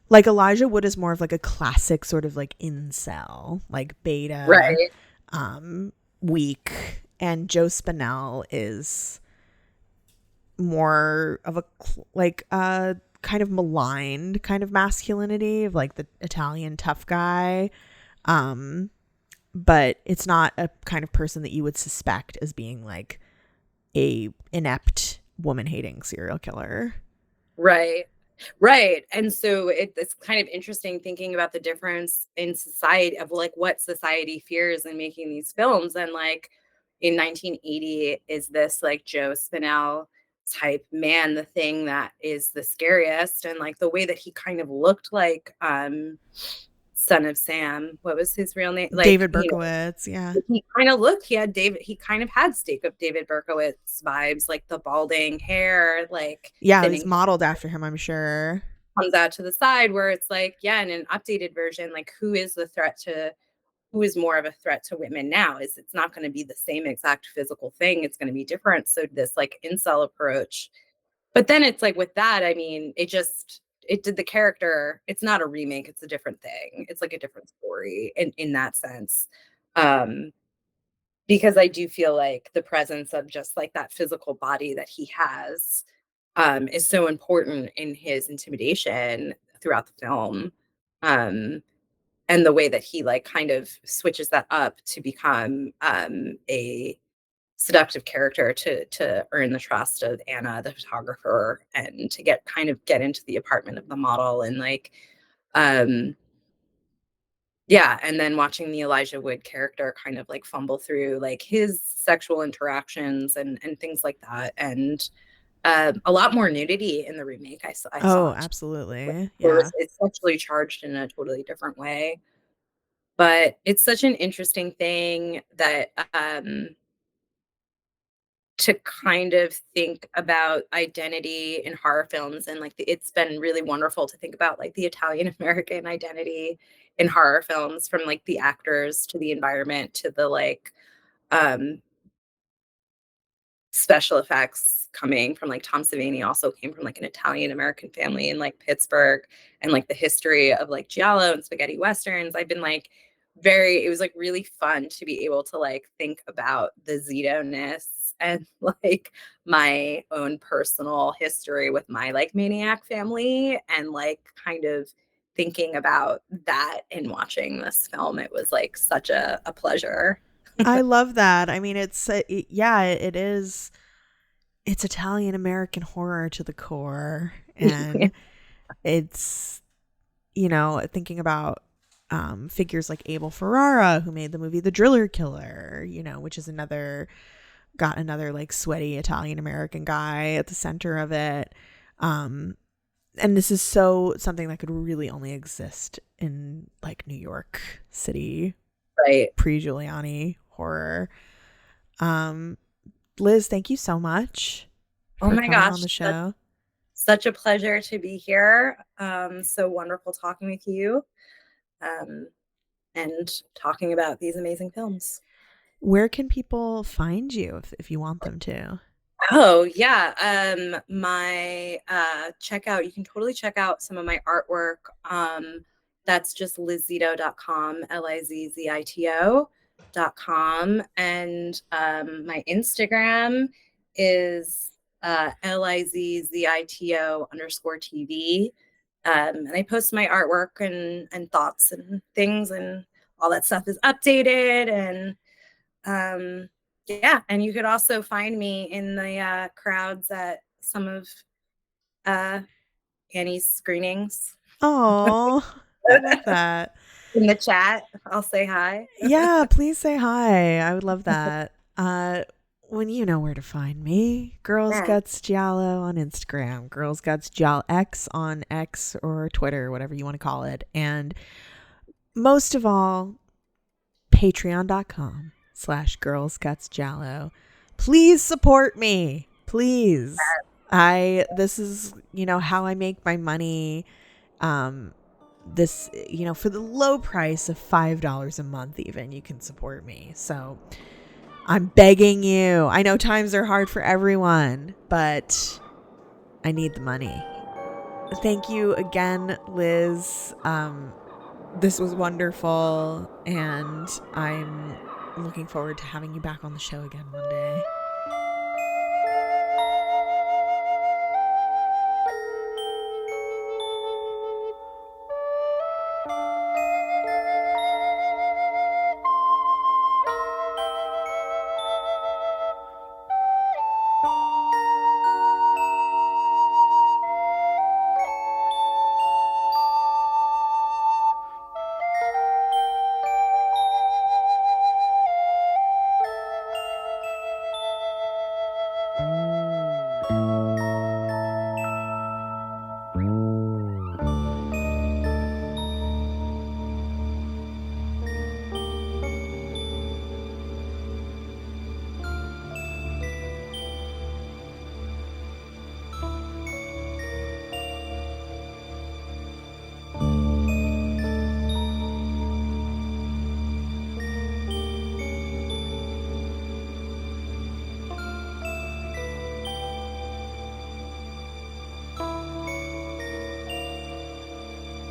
like, Elijah Wood is more of like a classic sort of like incel, like beta, Right. weak, and Joe Spinell is more of a like kind of maligned kind of masculinity of like the Italian tough guy, but it's not a kind of person that you would suspect as being like a inept woman hating serial killer. Right. Right. And so it's kind of interesting thinking about the difference in society of like what society fears in making these films. And like in 1980, is this like Joe Spinell type man the thing that is the scariest? And like the way that he kind of looked like Son of Sam, what was his real name? Like, David Berkowitz, yeah. He kind of looked, he kind of had Stake of David Berkowitz vibes, like the balding hair, like Yeah, thinning he's modeled after him, I'm sure. comes out to the side, where it's like, yeah, in an updated version, like who is more of a threat to women now? It's not going to be the same exact physical thing. It's going to be different. So this like incel approach. But then it's like with that, I mean, it did the character, it's not a remake, it's a different thing. It's like a different story in that sense. Um, because I do feel like the presence of just like that physical body that he has is so important in his intimidation throughout the film. Um, and the way that he like kind of switches that up to become a seductive character to earn the trust of Anna, the photographer, and to get into the apartment of the model, and like um yeah, and then watching the Elijah Wood character kind of like fumble through like his sexual interactions and things like that. And a lot more nudity in the remake. I Oh, saw absolutely. Yeah. it's sexually charged in a totally different way. But it's such an interesting thing that to kind of think about identity in horror films, and like it's been really wonderful to think about like the Italian American identity in horror films, from like the actors to the environment to the like um special effects coming from like Tom Savini also came from like an Italian American family in like Pittsburgh, and like the history of like giallo and spaghetti westerns. I've been like it was like really fun to be able to like think about the Zito-ness and like my own personal history with my like Maniac family, and like kind of thinking about that in watching this film. It was like such a pleasure. I love that. I mean, yeah, it is. It's Italian American horror to the core, and it's, thinking about figures like Abel Ferrara, who made the movie The Driller Killer, which is got another like sweaty Italian American guy at the center of it. And this is something that could really only exist in like New York City, Right. pre-Giuliani horror. Liz, thank you so much Oh for my coming gosh. on the show. Such a pleasure to be here. So wonderful talking with you, and talking about these amazing films. Where can people find you if you want them to? Oh yeah. My checkout, you can totally check out some of my artwork. That's just lizzito.com, lizzito.com. And my Instagram is lizzito_TV. And I post my artwork and thoughts and things, and all that stuff is updated. And yeah, and you could also find me in the crowds at some of Annie's screenings. Oh, I love that. In the chat, I'll say hi. Yeah, please say hi. I would love that. when you know where to find me. Girls Guts Giallo on Instagram, Girls Guts Giallo X on X or Twitter, whatever you want to call it. And most of all, patreon.com/girlsgutsgiallo. Please support me. Please. This is, how I make my money. This, for the low price of $5 a month, even, you can support me. So I'm begging you. I know times are hard for everyone, but I need the money. Thank you again, Liz. This was wonderful, and I'm looking forward to having you back on the show again one day.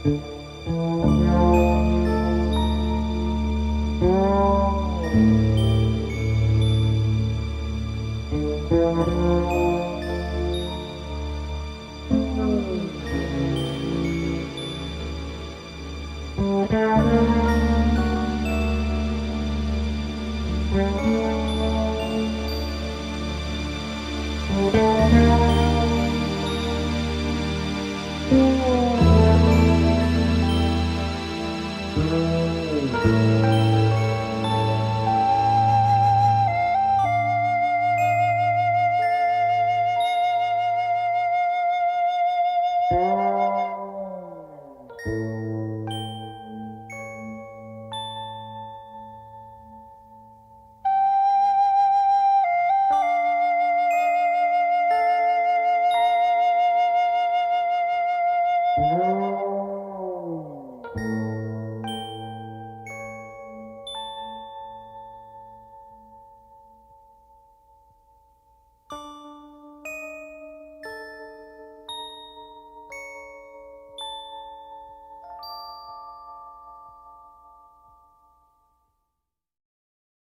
Thank you.